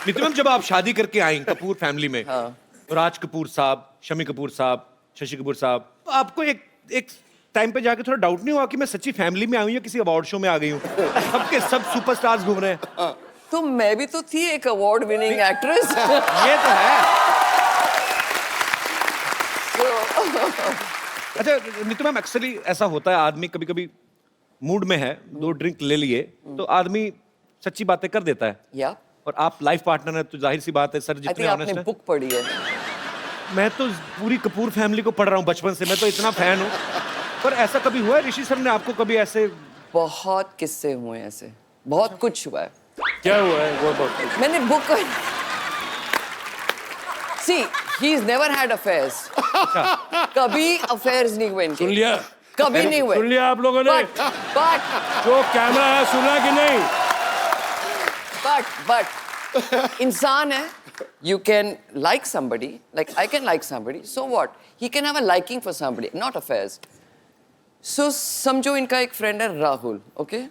Nitin ma'am, जब आप शादी करके आई कपूर फैमिली में, राज कपूर साहब, शम्मी कपूर साहब, शशि कपूर साहब, तो आपको एक एक टाइम पे जाके थोड़ा डाउट नहीं हुआ कि मैं सच्ची फैमिली में आई हूँ या किसी अवार्ड शो में आ गई हूँ? सबके सब सुपरस्टार्स घूम रहे हैं। तो मैं भी तो थी एक अवार्ड विनिंग एक्ट्रेस। ये तो है। अच्छा नितिन मैम, अक्सर ऐसा होता है, आदमी कभी कभी मूड में है, 2 ड्रिंक ले लिए तो आदमी सच्ची बातें कर देता है। या और आप लाइफ पार्टनर है तो जाहिर सी बात है सर, आई जितने थिंक ऑनेस्ट आपने हैं। बुक पढ़ी है। मैं तो पूरी कपूर फैमिली को पढ़ रहा हूँ बचपन से, मैं तो इतना फैन हूँ। पर ऐसा कभी हुआ है ऋषि सर ने आपको कभी ऐसे? बहुत किस्से हुए हैं ऐसे, बहुत कुछ हुआ है। क्या हुआ है वो बहुत? मैंने बुक सी ही इज नेवर हैड अफेयर्स। कभी अफेयर्स नहीं हुए इनके। सुन लिया? कभी नहीं हुए। सुन लिया आप लोगों ने? बट जो कैमरा है सुना कि नहीं? बट इंसान है, you can like somebody, like I can like somebody, so what? He can have a liking for somebody, not affairs. So समझो इनका एक फ्रेंड है राहुल, okay?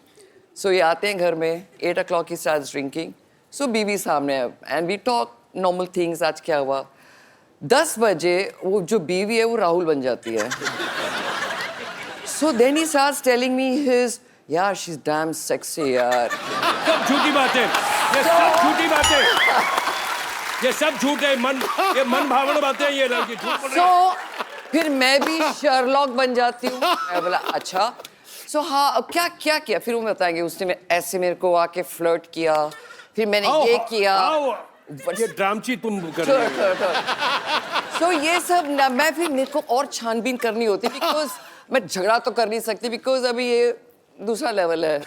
So ये आते हैं घर में, 8 o'clock he starts drinking. So बीवी सामने है and we talk normal things, आज क्या हुआ? 10 बजे वो जो बीवी है वो राहुल बन जाती है. So then he starts telling me his, यार she's damn sexy यार. सब झूठी बातें, ये सब झूठी बातें, ये सब झूठ है, ये मन भावना बातें हैं, ये लड़की झूठ बोल रही है। So फिर मैं भी शर्लॉक बन जाती हूँ। मैं बोला अच्छा। So हाँ, अब क्या क्या किया? फिर वो बताएंगे उसने ऐसे मेरे को आके फ्लर्ट किया, फिर मैंने ये किया। ये ड्रामची तुम कर रही हो। So ये सब ना, मैं फिर मेरे को और छानबीन करनी होती बिकॉज मैं झगड़ा तो कर नहीं सकती बिकॉज अभी ये दूसरा लेवल है।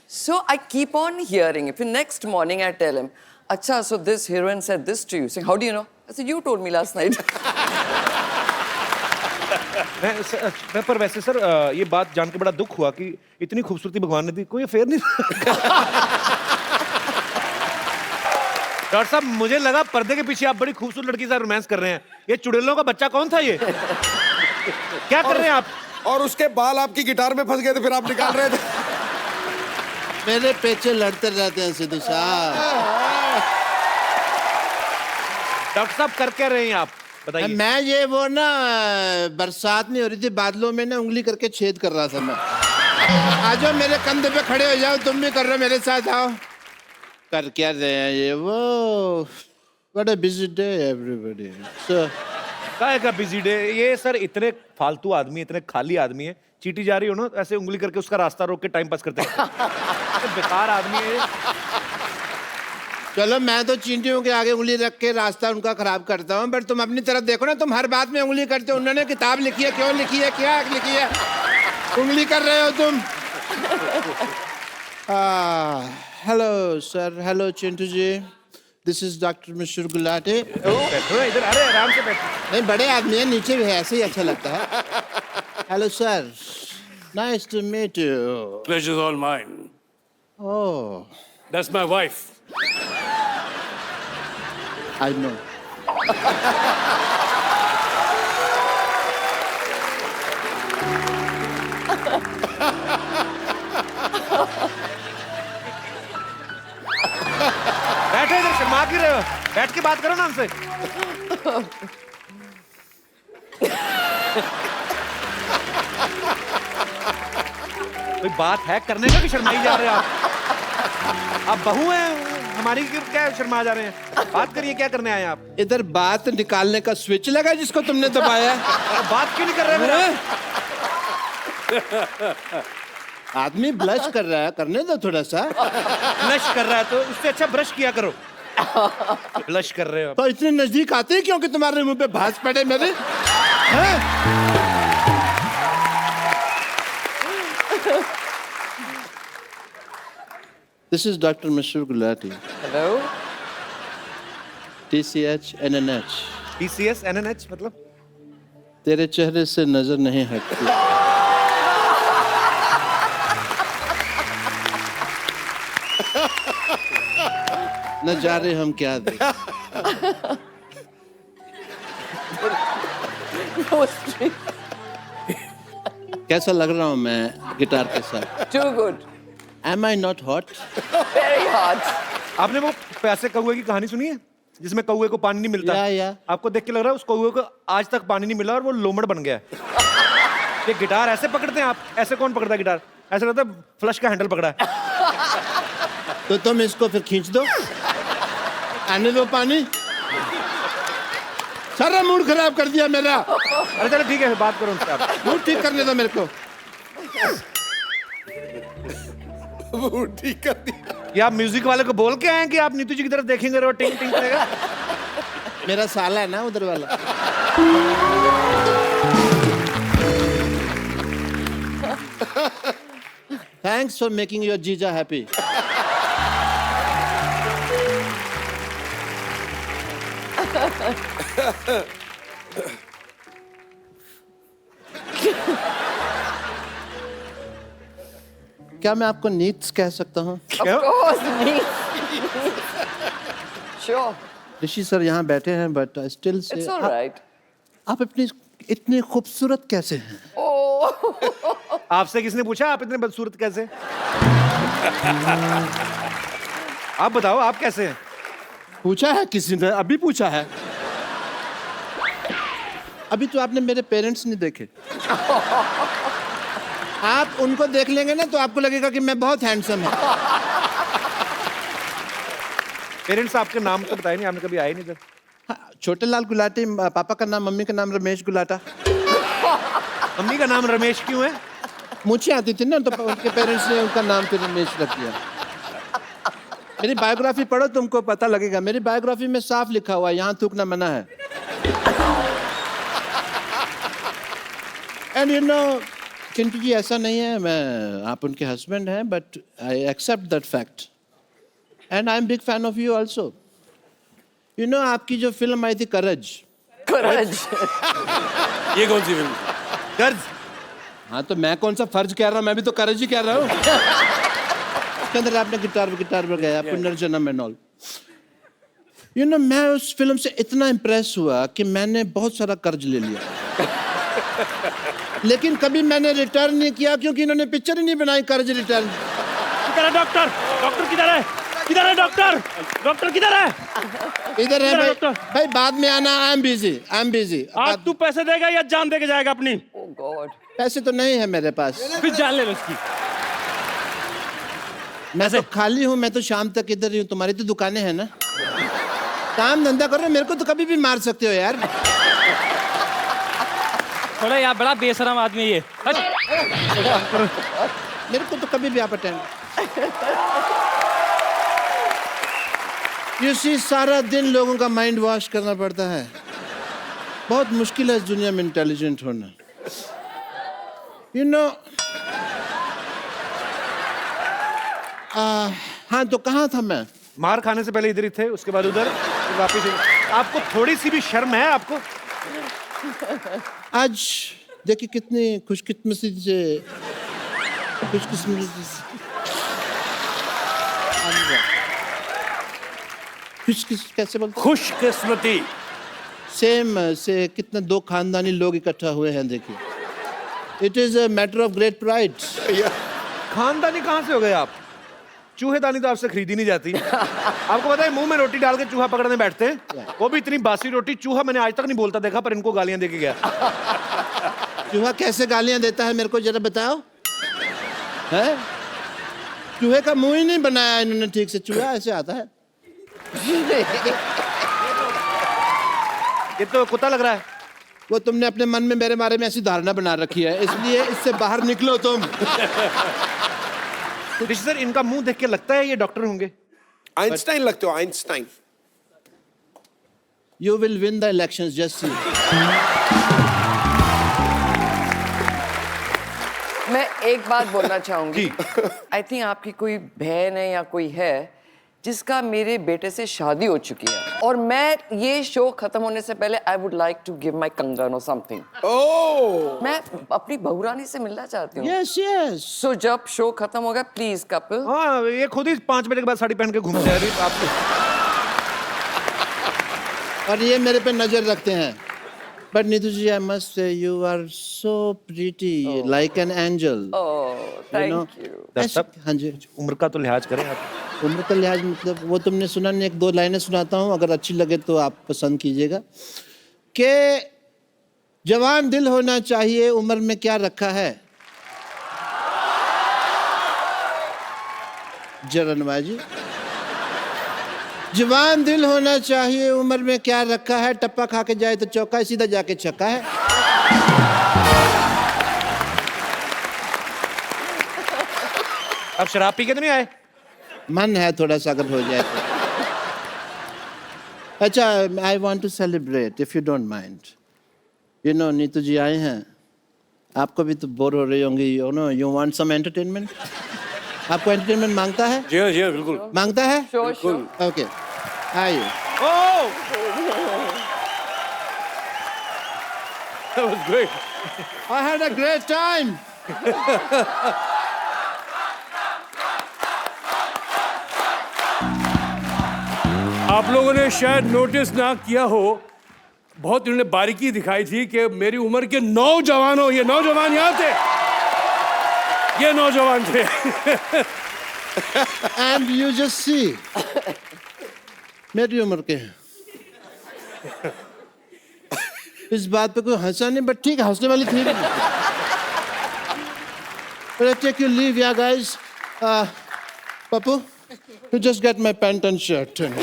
So I keep on hearing it. Next morning I tell him, अच्छा, so this heroine said this to you. Saying, how do you know? I said, you told me last night. पर वैसे sir ये बात जान के बड़ा दुख हुआ कि इतनी खूबसूरती भगवान ने दी, कोई अफेयर नहीं। डॉक्टर साहब, मुझे लगा पर्दे के पीछे आप बड़ी खूबसूरत लड़की से रोमांस कर रहे हैं। ये चुड़ैलों का बच्चा कौन था ये? क्या कर रहे हैं आप? और उसके बाल आपकी गिटार में फंस गए थे, फिर आप निकाल रहे थे। मेरे पेचे लड़ते रहते हैं सिद्धू साहब। डॉक्टर साहब कर क्या रहे हैं आप, बताइए। मैं ये वो ना बरसात नहीं हो रही थी, बादलों में ना उंगली करके छेद कर रहा था मैं। आ जाओ मेरे कंधे पे खड़े हो जाओ, तुम भी कर रहे हो मेरे साथ, आओ। कर क्या रहे हैं ये वो? What a busy day everybody. क्या का बिजी डे? ये सर इतने फालतू आदमी, इतने खाली आदमी है, चीटी जा रही हो ना ऐसे उंगली करके उसका रास्ता रोक के टाइम पास करते हैं। बेकार आदमी है। चलो मैं तो चींटियों के आगे उंगली रख के रास्ता उनका खराब करता हूँ, बट तुम अपनी तरफ देखो ना, तुम हर बात में उंगली करते हो। उन्होंने किताब लिखी है, क्यों लिखी है, क्या लिखी है, उंगली कर रहे हो तुम। Hello sir, hello Chintu ji, this is doctor Mishra Gulati. बैठो इधर, अरे आराम से बैठो। नहीं, बड़े आदमी है, नीचे भी है, ऐसे ही अच्छा लगता है। Hello sir, nice to meet you. Pleasure's all mine. Oh, That's my wife. I know. बैठो इधर, शर्मा क्यों रहे हो? बैठ के बात करो ना हमसे। कोई बात है करने का कि शर्माई जा रहे हो आप बहू हैं हमारी, क्या शर्मा जा रहे हैं? बात करिए, क्या करने आए हैं आप? इधर बात निकालने का स्विच लगा जिसको तुमने दबाया। बात क्यों नहीं कर रहे मेरा? आदमी ब्लश कर रहा है, करने दो थोड़ा सा। ब्लश कर रहा है तो उससे अच्छा ब्रश किया करो। ब्लश कर रहे हो तो इतने नजदीक आते हैं क्योंकि तुम्हारे मुंह पे भांज पड़े मेरे। This is Dr. Mishra Gulati. Hello? TCH NNH. TCS NNH मतलब? तेरे चेहरे से नजर नहीं हटती। न जाने हम क्या दें। कैसा लग रहा हूँ मैं गिटार के साथ? Too good. Am I not hot? Very hot. आपने वो प्यासे कौवे की कहानी सुनी है जिसमें कौवे को पानी नहीं मिलता? या। आपको देख के लग रहा है उस कौवे को आज तक पानी नहीं मिला और वो लोमड़ बन गया है। ये गिटार ऐसे पकड़ते हैं आप? ऐसे कौन पकड़ता है गिटार? ऐसा लगता है फ्लश का हैंडल पकड़ा है। तो तुम इसको फिर खींच दो, आने दो पानी। सारा मूड खराब कर दिया मेरा। अरे चलो ठीक है, बात करो उनसे आप। मूड ठीक करने दो मेरे को। वो ठीक कर दिया। ये आप म्यूजिक वाले को बोल के आए हैं कि आप नीतू जी की तरफ देखेंगे और वो टिंग टिंग करेगा? मेरा साला है ना उधर वाला। थैंक्स फॉर मेकिंग योर जीजा हैप्पी। क्या मैं आपको नीट्स कह सकता हूँ? क्या? Of course, me. Sure, Rishi sir यहाँ बैठे हैं but still say it's all right. आप इतनी इतनी खूबसूरत कैसे हैं? Oh, आपसे किसने पूछा आप इतने बदसूरत कैसे? आप बताओ आप कैसे हैं? पूछा है किसी ने? अभी पूछा है। अभी तो आपने मेरे पेरेंट्स नहीं देखे। आप उनको देख लेंगे ना तो आपको लगेगा कि मैं बहुत हैंडसम हूँ। पेरेंट्स आपके नाम तो बताए नहीं, आपने कभी आए नहीं इधर। हाँ, छोटे लाल गुलाटी, पापा का नाम, मम्मी का नाम रमेश गुलाटा। मम्मी का नाम रमेश क्यों है? मुझे आती थी ना तो उनके पेरेंट्स ने उनका नाम फिर रमेश रख दिया। मेरी बायोग्राफी पढ़ो, तुमको पता लगेगा। मेरी बायोग्राफी में साफ लिखा हुआ है, यहाँ थूकना मना है। And you know Chintu ji, ऐसा नहीं है, मैं आप उनके हस्बैंड हैं, but I accept that fact and I am big fan of you also. You know आपकी जो फिल्म आई थी करज, courage. ये कौन सी फिल्म? गर्ज। हाँ तो मैं कौन सा फर्ज कह रहा हूँ, मैं भी तो करज ही कह रहा हूँ। उसके अंदर आपने गिटार पर गया, पुनर्जन्म एंड ऑल। यू नो मैं उस फिल्म से इतना इम्प्रेस हुआ कि मैंने बहुत सारा कर्ज ले लिया। लेकिन कभी मैंने रिटर्न नहीं किया क्योंकि इन्होंने पिक्चर ही नहीं बनाई कर्ज रिटर्न। किधर है डॉक्टर? डॉक्टर किधर है? किधर है डॉक्टर? डॉक्टर किधर है? इधर है भाई। डॉक्टर? भाई बाद में आना, आई एम बिजी। आज तू पैसे देगा या जान दे के जाएगा अपनी? Oh God. पैसे तो नहीं है मेरे पास, फिर जान ले लो उसकी। मैं तो खाली हूँ, मैं तो शाम तक इधर ही हूँ। तुम्हारी तो दुकानें हैं ना, काम धंधा करो, मेरे को तो कभी भी मार सकते हो यार। थोड़ा यार बड़ा बेशरम आदमी है ये। हट। मेरे को तो कभी भी आप अटेंड। यू सी सारा दिन लोगों का माइंड वॉश करना पड़ता है। बहुत मुश्किल है इस दुनिया में इंटेलिजेंट होना। यू नो हाँ तो कहाँ था मैं? मार खाने से पहले इधर ही थे, उसके बाद उधर, फिर वापस इधर। आपको थोड़ी सी भी शर्म है आपको? आज देखिए कितनी खुशकिस्मती से खुशकिस्मती कैसे बोलते हैं? खुशकिस्मती। सेम से कितने दो खानदानी लोग इकट्ठा हुए हैं, देखिए। It is a matter of great pride. खानदानी कहाँ से हो गए आप? चूहेदानी तो आपसे खरीदी नहीं जाती। आपको पता है मुंह में रोटी डाल के चूहा पकड़ने बैठते हैं, वो भी इतनी बासी रोटी। चूहा मैंने आज तक नहीं बोलता देखा, पर इनको गालियां दे के गया। चूहा कैसे गालियां देता है मेरे को जरा बताओ। है चूहे का मुंह ही नहीं बनाया इन्होंने ठीक से, चूहा ऐसे आता है। ये तो कुत्ता लग रहा है। वो तुमने अपने मन में मेरे बारे में ऐसी धारणा बना रखी है, इसलिए इससे बाहर निकलो तुम। ऋषि सर, इनका मुंह देख के लगता है ये डॉक्टर होंगे। आइंस्टाइन लगते हो, Einstein. You will win the elections, just see. मैं एक बात बोलना चाहूंगी। आई थिंक आपकी कोई बहन है या कोई है जिसका मेरे बेटे से शादी हो चुकी है, और मैं ये शो खत्म होने से पहले I would like to give my कंगन और समथिंग। ओह, मैं अपनी बहुरानी से मिलना चाहती हूँ। Yes yes. सो जब शो खत्म होगा प्लीज कपल। हाँ, ये खुद ही 5 बजे के बाद साड़ी पहन के घूम जा रही है आप। और ये मेरे पे नजर रखते हैं। But Neetu ji, I must say you are so pretty, like an angel. Oh thank you. दर्शक, हाँ जी। उम्र का तो लिहाज करें आप। उम्र का लिहाज मतलब वो तुमने सुना नहीं, एक दो लाइनें सुनाता हूँ, अगर अच्छी लगे तो आप पसंद कीजिएगा कि जवान दिल होना चाहिए, उम्र में क्या रखा है। जरनबाजी। जवान दिल होना चाहिए, उम्र में क्या रखा है, टप्पा खा के जाए तो चौका है, सीधा जाके छक्का है। अब शराब पी के तो नहीं आए? मन है थोड़ा सा अगर हो जाए तो। अच्छा, I want to celebrate if you don't mind. You know Neetu ji आए हैं, आपको भी तो बोर हो रही होंगी, you know you want some entertainment. आपको एंटरटेनमेंट मांगता है? जी हाँ, जी हाँ, बिल्कुल। मांगता है? Sure, sure. ओके, आइए। ओह, That was great. I had a great time. आप लोगों ने शायद नोटिस ना किया हो, बहुत इन्होंने बारीकी दिखाई थी कि मेरी उम्र के नौजवानों, ये नौजवान यहाँ थे, ये नौजवान थे। And you just see, मेरी उम्र के हैं। इस बात पे कोई हंसा नहीं, बट ठीक है, हंसने वाली थी। But I take your leave, yeah, guys. Papu, you just get my pant and shirt. Take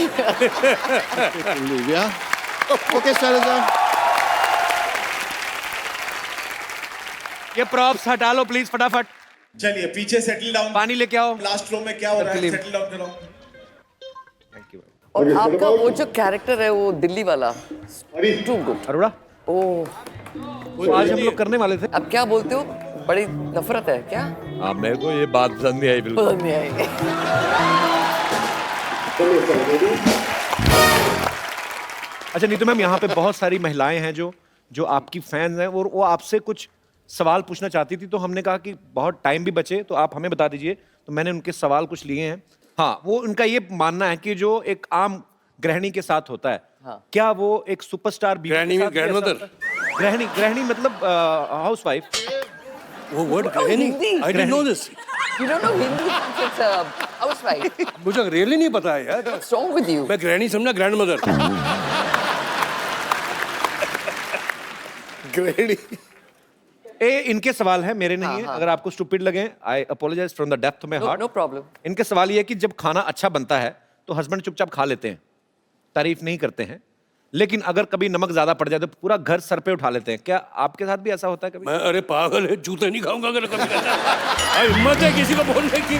your leave, yeah. Okay, Salazar. ये प्रॉप्स हटा लो प्लीज फटाफट। चलिए पीछे सेटल डाउन। पानी लेके आओ। लास्ट रो में क्या हो रहा है, सेटल डाउन करो। और आपका वो जो कैरेक्टर है वो दिल्ली वाला, टू गुड। अरोड़ा, ओह, तो आज हम लोग करने वाले थे। अब क्या बोलते हो, बड़ी नफरत है क्या? हाँ, मेरे को ये बात पसंद नहीं आई बिल्कुल। पसंद नहीं आएगी। अच्छा नीतू मैम, यहाँ पे बहुत सारी महिलाएं हैं जो आपकी फैंस हैं और वो आपसे कुछ सवाल पूछना चाहती थी, तो हमने कहा कि बहुत टाइम भी बचे तो आप हमें बता दीजिए, तो मैंने उनके सवाल कुछ लिए हैं। हाँ, वो उनका ये मानना है कि जो एक आम गृहिणी के साथ होता है, हाँ। क्या वो एक सुपरस्टार बीवी गृहिणी के में साथ भी ऐसा grandmother? होता है? गृहिणी मतलब हाउस वाइफ। वो word Oh, Hindi. I didn't know this. You don't know Hindi? It's housewife. मुझे रियली नहीं पता है यार। What's wrong with you? मैं गृहिणी समझा ग्रैंडमदर। ग्रेडी। इनके सवाल हैं, मेरे नहीं हाँ, है। हाँ। अगर आपको स्टूपिड लगे, I apologise from the depth of my No, heart. no problem. इनके सवाल ये है कि जब खाना अच्छा बनता है तो हस्बैंड चुपचाप खा लेते हैं, तारीफ नहीं करते हैं, लेकिन अगर कभी नमक ज्यादा पड़ जाए तो पूरा घर सर पे उठा लेते हैं। क्या आपके साथ भी ऐसा होता है कभी? मैं अरे पागल है, जूते नहीं खाऊंगा अगर कभी कहता है। हिम्मत है किसी को बोलने की?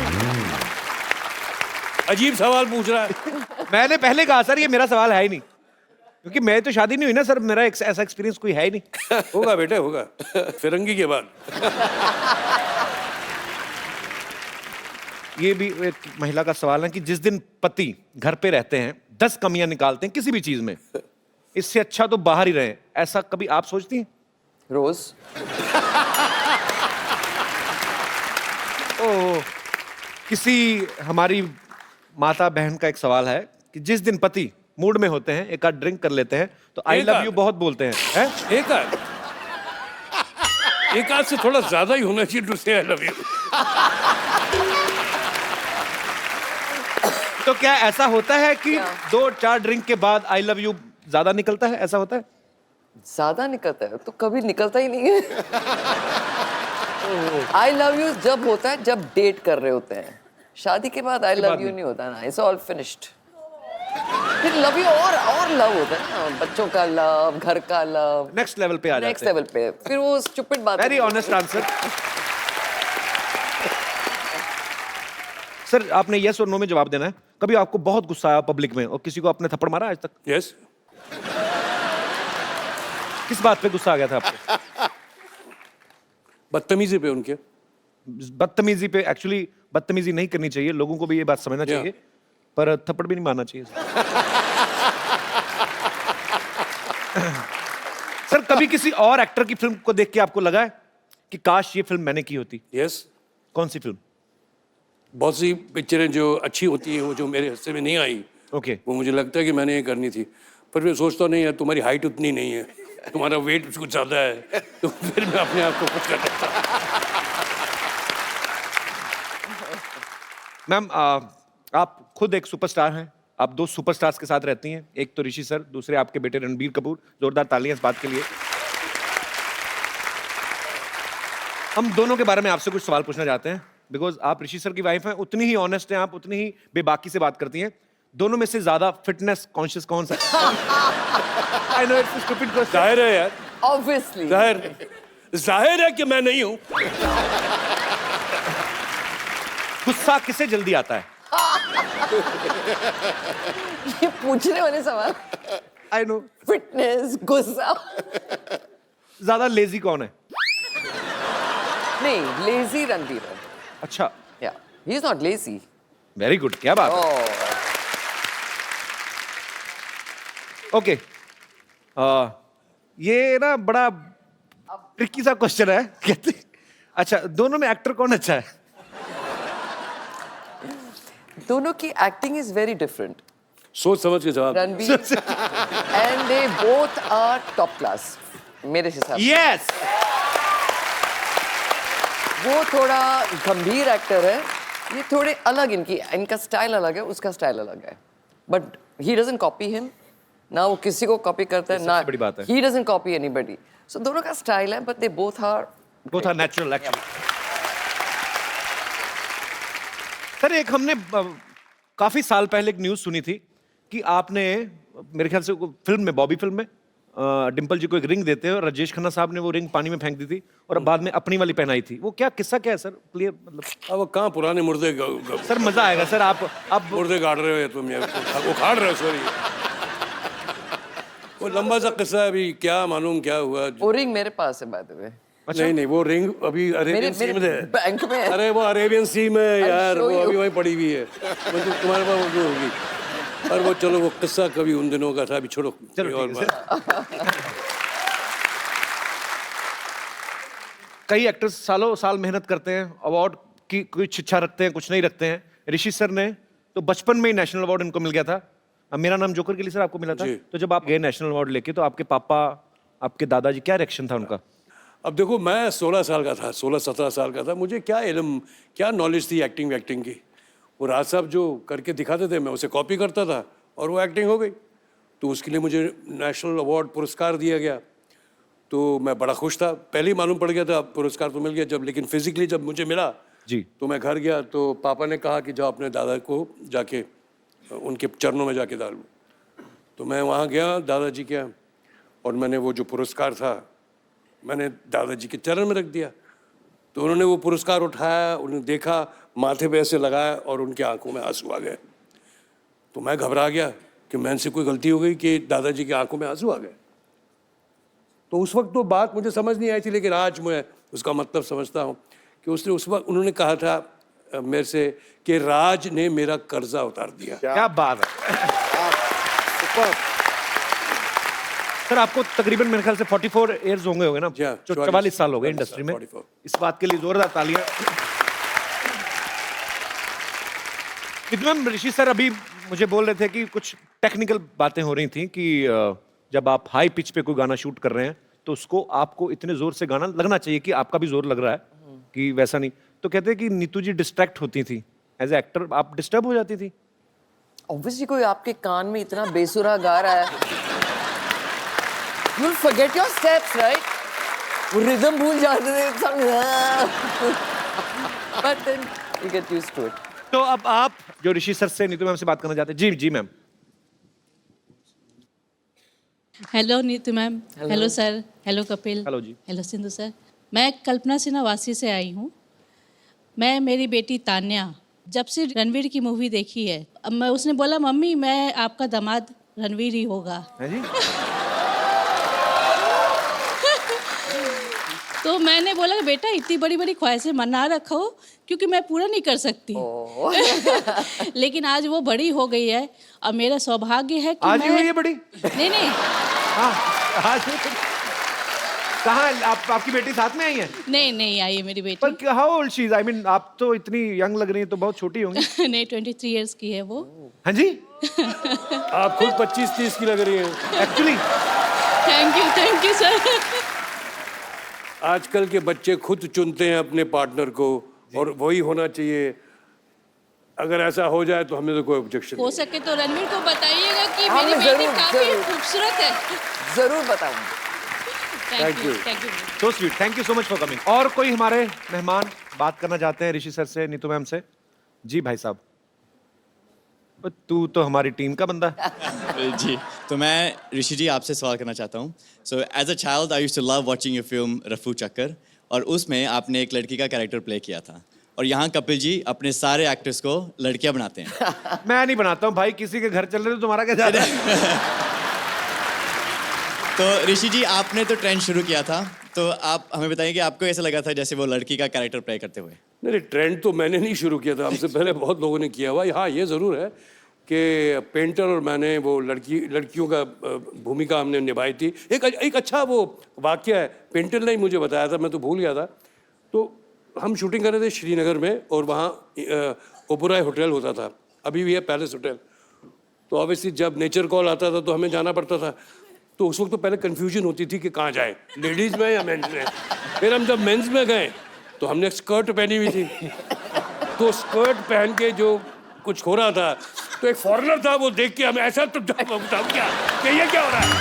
अजीब सवाल पूछ रहा है। मैंने पहले कहा सर ये मेरा सवाल है ही नहीं, क्योंकि मैं तो शादी नहीं हुई ना सर, मेरा ऐसा एक्सपीरियंस कोई है ही नहीं। होगा बेटे, होगा फिरंगी के बाद। ये भी एक महिला का सवाल है कि जिस दिन पति घर पे रहते हैं 10 कमियां निकालते हैं किसी भी चीज में, इससे अच्छा तो बाहर ही रहे, ऐसा कभी आप सोचती हैं? रोज। ओ, किसी हमारी माता बहन का एक सवाल है कि जिस दिन पति मूड में होते हैं, एक आध ड्रिंक कर लेते हैं, तो आई एक लव आध? यू बहुत बोलते हैं, हैं? एक आध से थोड़ा ज्यादा ही होना चाहिए टू से आई लव यू। तो क्या ऐसा होता है कि क्या? 2-4 ड्रिंक के बाद आई लव यू ज्यादा निकलता है, ऐसा होता है? ज्यादा निकलता है तो कभी निकलता ही नहीं है। आई लव यू जब होता है जब डेट कर रहे होते हैं, शादी के बाद आई बाद लव यू नहीं। नहीं होता ना, इट्स ऑल फिनिश्ड। फिर लव यू और लव होता है ना, बच्चों का लव, घर का लव, नेक्स्ट लेवल पे आ नेक्स्ट जाते हैं। लेवल पे। फिर वो स्टूपिड बात वेरी ऑनेस्ट आंसर। सर आपने यस और नो में जवाब देना है। कभी आपको बहुत गुस्सा आया पब्लिक में और किसी को आपने थप्पड़ मारा आज तक? यस। किस बात पे गुस्सा आ गया था आपको? बदतमीजी पे उनके। बदतमीजी पे? एक्चुअली बदतमीजी नहीं करनी चाहिए, लोगों को भी ये बात समझना Yeah. चाहिए, पर थप्पड़ भी नहीं मारना चाहिए। सर कभी किसी और एक्टर की फिल्म को देख के आपको लगा है कि काश ये फिल्म मैंने की होती? यस। कौन सी फिल्म? बहुत सी पिक्चरें जो अच्छी होती हैं वो जो मेरे हिस्से में नहीं आई, ओके। वो मुझे लगता है कि मैंने ये करनी थी, पर मैं सोचता नहीं यार तुम्हारी हाइट उतनी नहीं है, तुम्हारा वेट कुछ ज्यादा है, तो फिर मैं अपने आप को खुश कर देता हूं। मैम आप खुद एक सुपरस्टार हैं, आप दो सुपरस्टार्स के साथ रहती हैं, एक तो ऋषि सर, दूसरे आपके बेटे रणबीर कपूर। जोरदार तालियां इस बात के लिए। हम दोनों के बारे में आपसे कुछ सवाल पूछना चाहते हैं, बिकॉज आप ऋषि सर की वाइफ हैं, उतनी ही ऑनेस्ट हैं आप, उतनी ही बेबाकी से बात करती हैं। दोनों में से ज्यादा फिटनेस कॉन्शियस कौन सा? I know it's stupid question. जाहिर है यार, Obviously. जाहिर है कि मैं नहीं हूं। गुस्सा किसे जल्दी आता है? ये पूछने वाले सवाल। I know. फिटनेस, गुस्सा। ज्यादा लेजी कौन है? नहीं, lazy रणबीर है। अच्छा, Yeah, he's not lazy. Very good, क्या बात है। Oh, ओके ये ना बड़ा ट्रिकी सा क्वेश्चन है। कहते अच्छा, दोनों में एक्टर कौन अच्छा है? दोनों की acting is very different. सोच समझ के जवाब। Ranbir and they both are top class. मेरे हिसाब से। यस। वो थोड़ा गंभीर एक्टर है, ये थोड़े अलग, इनका स्टाइल अलग है, उसका स्टाइल अलग है। But he doesn't copy him, ना वो किसी को कॉपी करता है, ना बड़ी बात है। He doesn't copy anybody. So दोनों का स्टाइल है, but they both are natural actually. Sir एक हमने काफी साल पहले एक न्यूज सुनी थी कि आपने मेरे ख्याल से फिल्म में, बॉबी फिल्म में डिम्पल जी को एक रिंग देते हैं और राजेश खन्ना साहब ने वो रिंग पानी में फेंक दी थी और अब बाद में अपनी वाली पहनाई थी। वो क्या किस्सा क्या है सर? क्लियर मतलब। अब वो कहाँ पुराने मुर्दे सर मजा आएगा सर। आप मुर्दे गाड़ रहे हो तुम, यार वो खाड़ रहे हो, सॉरी। वो लंबा सा किस्सा है, अभी क्या मालूम क्या हुआ। वो रिंग मेरे पास है बाय द वे। नहीं नहीं, वो रिंग अभी अरेबियन सी में है। बैंक में है। अरे वो अरेबियन सी में है यार, show वो you. अभी वहीं पड़ी हुई है। मतलब तुम्हारे पास वो होगी। और वो चलो, वो किस्सा कभी उन दिनों का था, अभी छोड़ो। चलो और ठीक है सर। कई एक्टर्स सालों साल मेहनत करते हैं, अवार्ड की कुछ इच्छा रखते हैं, कुछ नहीं रखते हैं। ऋषि सर ने तो बचपन में ही नेशनल अवार्ड इनको मिल गया था। अब मेरा नाम जोकर के लिए सर आपको मिला था। जी। तो जब आप गए नेशनल अवार्ड लेके, तो आपके पापा, आपके दादाजी, क्या रिएक्शन था उनका? अब देखो, मैं 16 साल का था, 16-17 साल का था। मुझे क्या इल्म, क्या नॉलेज थी एक्टिंग वैक्टिंग की। वो राज साहब जो करके दिखाते थे, मैं उसे कॉपी करता था और वो एक्टिंग हो गई। तो उसके लिए मुझे नेशनल अवार्ड पुरस्कार दिया गया, तो मैं बड़ा खुश था। पहले ही मालूम पड़ गया था पुरस्कार तो मिल गया जब, लेकिन फिजिकली जब मुझे मिला जी, तो मैं घर गया तो पापा ने कहा कि जाओ अपने दादा को जाके उनके चरणों में जाके डाल लो। तो मैं वहाँ गया दादाजी के यहाँ, और मैंने वो जो पुरस्कार था मैंने दादाजी के चरण में रख दिया। तो उन्होंने वो पुरस्कार उठाया, उन्होंने देखा, माथे पे ऐसे लगाया और उनकी आंखों में आंसू आ गए। तो मैं घबरा गया कि मैंने से कोई गलती हो गई कि दादाजी की आंखों में आंसू आ गए। तो उस वक्त तो बात मुझे समझ नहीं आई थी, लेकिन आज मैं उसका मतलब समझता हूँ कि उसने उस वक्त उन्होंने कहा था मेरे से कि राज ने मेरा कर्जा उतार दिया। क्या बात है। सर आपको तकरीबन मेरे ख्याल से 44 इयर्स होंगे ना? जी हाँ, 44 साल हो गए इंडस्ट्री में। 44। इस बात के लिए जोरदार तालियां। मैम, ऋषि सर अभी मुझे बोल रहे थे कि कुछ टेक्निकल बातें हो रही थी कि जब आप हाई पिच पे कोई गाना शूट कर रहे हैं तो उसको आपको इतने जोर से गाना लगना चाहिए कि आपका भी जोर लग रहा है, कि वैसा नहीं। तो कहते हैं कि नीतू जी डिस्ट्रैक्ट होती थी एज ए एक्टर, आप डिस्टर्ब हो जाती थी? ऑब्वियसली कोई आपके कान में इतना बेसुरा गा रहा है, you'll forget your steps, right? वो रिदम भूल जाते थे सब। But then you get used to it. तो अब आप जो ऋषि सर से नीतू मैम से बात करना चाहते हैं। जी जी ma'am. Hello Neetu ma'am, hello sir, hello Kapil, hello जी। Hello Sindhu sir. मैं कल्पना सिन्हा वासी से आई हूँ। मैं, मेरी बेटी तान्या, जब से रणवीर की मूवी देखी है, अब मैं, उसने बोला मम्मी मैं आपका दामाद रणवीर ही होगा। हैं जी? तो मैंने बोला बेटा इतनी बड़ी बड़ी ख्वाहिशें मना रखो, क्योंकि मैं पूरा नहीं कर सकती। लेकिन आज वो बड़ी हो गई है और मेरा सौभाग्य है कि आज ही मैं... हुई है बड़ी? नहीं हाँ, आज कहाँ आपकी बेटी साथ में आई है? नहीं आई है मेरी बेटी। पर how old she is? I mean आप तो इतनी यंग लग रही हैं, तो बहुत छोटी होंगी। नहीं 23 इयर्स की है वो। हाँ जी? आप खुद 25-30 की लग रही हैं एक्चुअली। Thank you sir. आजकल के बच्चे खुद चुनते हैं अपने पार्टनर को, और वही होना चाहिए। अगर ऐसा हो जाए तो हमें तो कोई ऑब्जेक्शन हो सके तो रणवीर को बताइएगा कि हाँ, मेरी मैं बेटी जरूर, काफी जरूर। खूबसूरत है। जरूर बताऊंगी। Thank you, thank you. So sweet, thank you so much for coming. और कोई हमारे मेहमान बात करना चाहते हैं ऋषि सर से, नीतू मैम से? जी भाई साहब। तू तो हमारी टीम का बंदा है। जी, तो मैं ऋषि जी आपसे सवाल करना चाहता हूँ। So as a child I used to love watching your film Rafoo Chakkar, और उसमें आपने एक लड़की का कैरेक्टर प्ले किया था, और यहाँ कपिल जी अपने सारे एक्टर्स को लड़कियाँ बनाते हैं। मैं नहीं बनाता हूँ भाई, किसी के घर चल रहे तो तुम्हारा क्या जाता है? तो ऋषि जी आपने तो ट्रेंड शुरू किया था, तो आप हमें बताइए कि आपको ऐसा लगा था जैसे वो लड़की का कैरेक्टर प्ले करते हुए? नहीं, ट्रेंड तो मैंने नहीं शुरू किया था, हमसे पहले बहुत लोगों ने किया हुआ। हाँ, ये ज़रूर है कि पेंटर और मैंने वो लड़कियों का भूमिका हमने निभाई थी। एक अच्छा वो वाक्य है, पेंटर ने ही मुझे बताया था, मैं तो भूल गया था। तो हम शूटिंग कर रहे थे श्रीनगर में, और वहाँ ओबराय होटल होता था, अभी भी है पैलेस होटल। तो ऑब्वियसली जब नेचर कॉल आता था तो हमें जाना पड़ता था। तो उस वक्त तो पहले कन्फ्यूजन होती थी कि कहाँ जाए, लेडीज़ में या मेंस में। फिर हम जब मेंस में गए तो हमने स्कर्ट पहनी हुई थी, तो स्कर्ट पहन के जो कुछ हो रहा था, तो एक फॉरेनर था, वो देख के हमें ऐसा तो बताओ क्या कि ये क्या हो रहा है।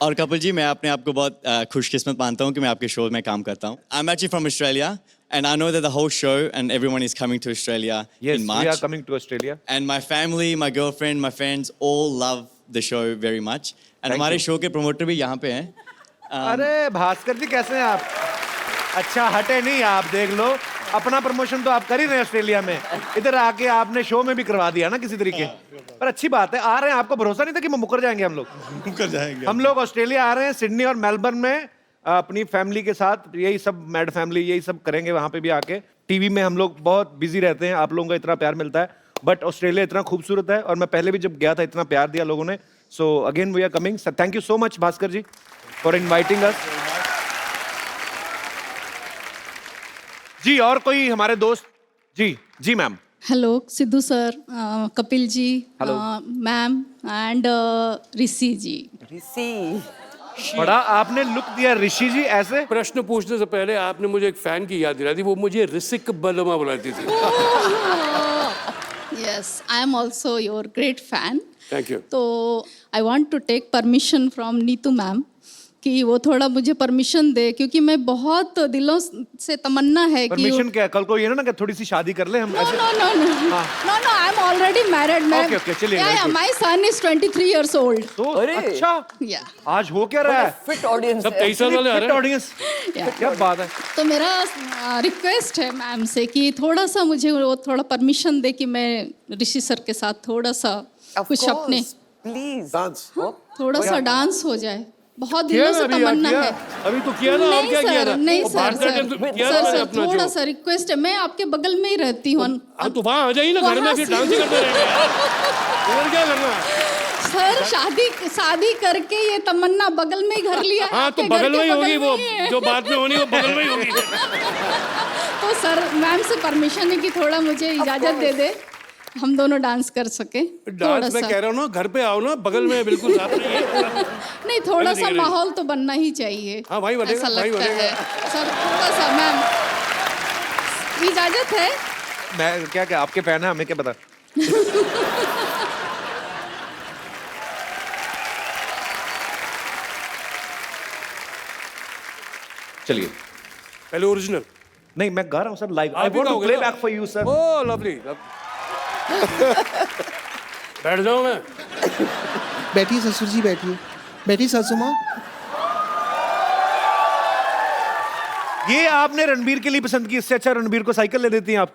और कपिल जी, मैं अपने आप को बहुत खुशकिस्मत मानता हूँ कि मैं आपके शो में काम करता हूँ। I am actually from Australia, and I know that the whole show and everyone is coming to Australia Yes, in March. we are coming to Australia. And my family, my girlfriend, my friends all love the show very much. And हमारे show के promoter भी यहाँ पे हैं। अरे भास्कर जी, कैसे हैं आप? अच्छा, हटे नहीं आप, देख लो अपना प्रमोशन तो आप कर ही रहे हैं ऑस्ट्रेलिया में, इधर आके आपने शो में भी करवा दिया ना किसी तरीके। पर अच्छी बात है, आ रहे हैं। आपको भरोसा नहीं था कि मुकर जाएंगे हम लोग? मुकर जाएंगे हम लोग ऑस्ट्रेलिया आ रहे हैं, सिडनी और मेलबर्न में अपनी फैमिली के साथ, यही सब मैड फैमिली यही सब करेंगे वहां पे भी आके। टीवी में हम लोग बहुत बिजी रहते हैं, आप लोगों का इतना प्यार मिलता है, बट ऑस्ट्रेलिया इतना खूबसूरत है, और मैं पहले भी जब गया था इतना प्यार दिया लोगों ने। So again we are coming. Thank you so much Bhaskar ji for inviting us. जी, और कोई हमारे दोस्त? जी जी ma'am. Hello Sidhu sir, Kapil ji, Hello. Ma'am and Rishi ji. Rishi, बड़ा आपने लुक दिया ऋषि जी ऐसे। प्रश्न पूछने से पहले आपने मुझे एक फैन की याद दिलाई थी, वो मुझे ऋषिक बलमा बुलाती थी। Yes, I am also your great fan. Thank you. तो I want to take permission from Neetu ma'am कि वो थोड़ा मुझे परमिशन दे, क्योंकि मैं बहुत दिलों से तमन्ना है कि परमिशन क्या? कल को ये ना कि थोड़ी सी शादी कर ले हम ऐसे। no, I am already married ma'am. Okay, चलिए, my son is 23 years old। तो अरे। अच्छा, या आज हो क्या रहा है? फिट ऑडियंस सब 23 साल वाले आ रहे हैं। ऑडियंस, क्या बात है। तो मेरा रिक्वेस्ट है मैम से कि थोड़ा सा मुझे वो थोड़ा परमिशन दे कि मैं ऋषि सर के साथ थोड़ा सा कुछ अपने प्लीज डांस। थोड़ा सा डांस हो जाए, बहुत दिनों से तमन्ना है। अभी तो किया ना, और नहीं क्या किया सर, था? नहीं वो सर, भारतनाट्यम तो सर, किया ना मैंने सर, अपना थोड़ा जो। सा रिक्वेस्ट है, मैं आपके बगल में ही रहती हूँ। हाँ, तो वहाँ आ जाइए ना घर में, वहाँ फिर से- डांस ही करते रहेंगे यार। इधर क्या करना है? सर शादी करके ये तमन्ना बगल में ही घर लिया है, हाँ, तो आपके घर बगल के में ही होगी बगल वो, में ही है। जो बाद में होनी वो बगल में ही होगी। तो सर मैम से परमिशन है कि थोड़ा मुझे इजाजत दे दे, हम दोनों डांस कर सके थोड़ा डांस मैं सा। कह रहा हूँ ना, घर पे आओ ना, बगल में बिल्कुल साथ में ही है। नहीं, थोड़ा नहीं, सा नहीं। माहौल तो बनना ही चाहिए। हाँ, भाई बनेगा, ऐसा भाई लगता बनेगा। है सर, थोड़ा सा मैम इजाजत है। मैं क्या आपके फैन है, हमें क्या पता। चलिए। पहले ओरिजिनल। नहीं, मैं गा रहा हूँ सर लाइव। आई आप ही वांट टू गाओगे प्ले ना? Back for you sir. Oh lovely. बैठ जाओ मैं। बैठिए ससुर जी, बैठिए। बैठिए सासू माँ। ये आपने रणबीर के लिए पसंद की, इससे अच्छा रणबीर को साइकिल ले देती हैं आप।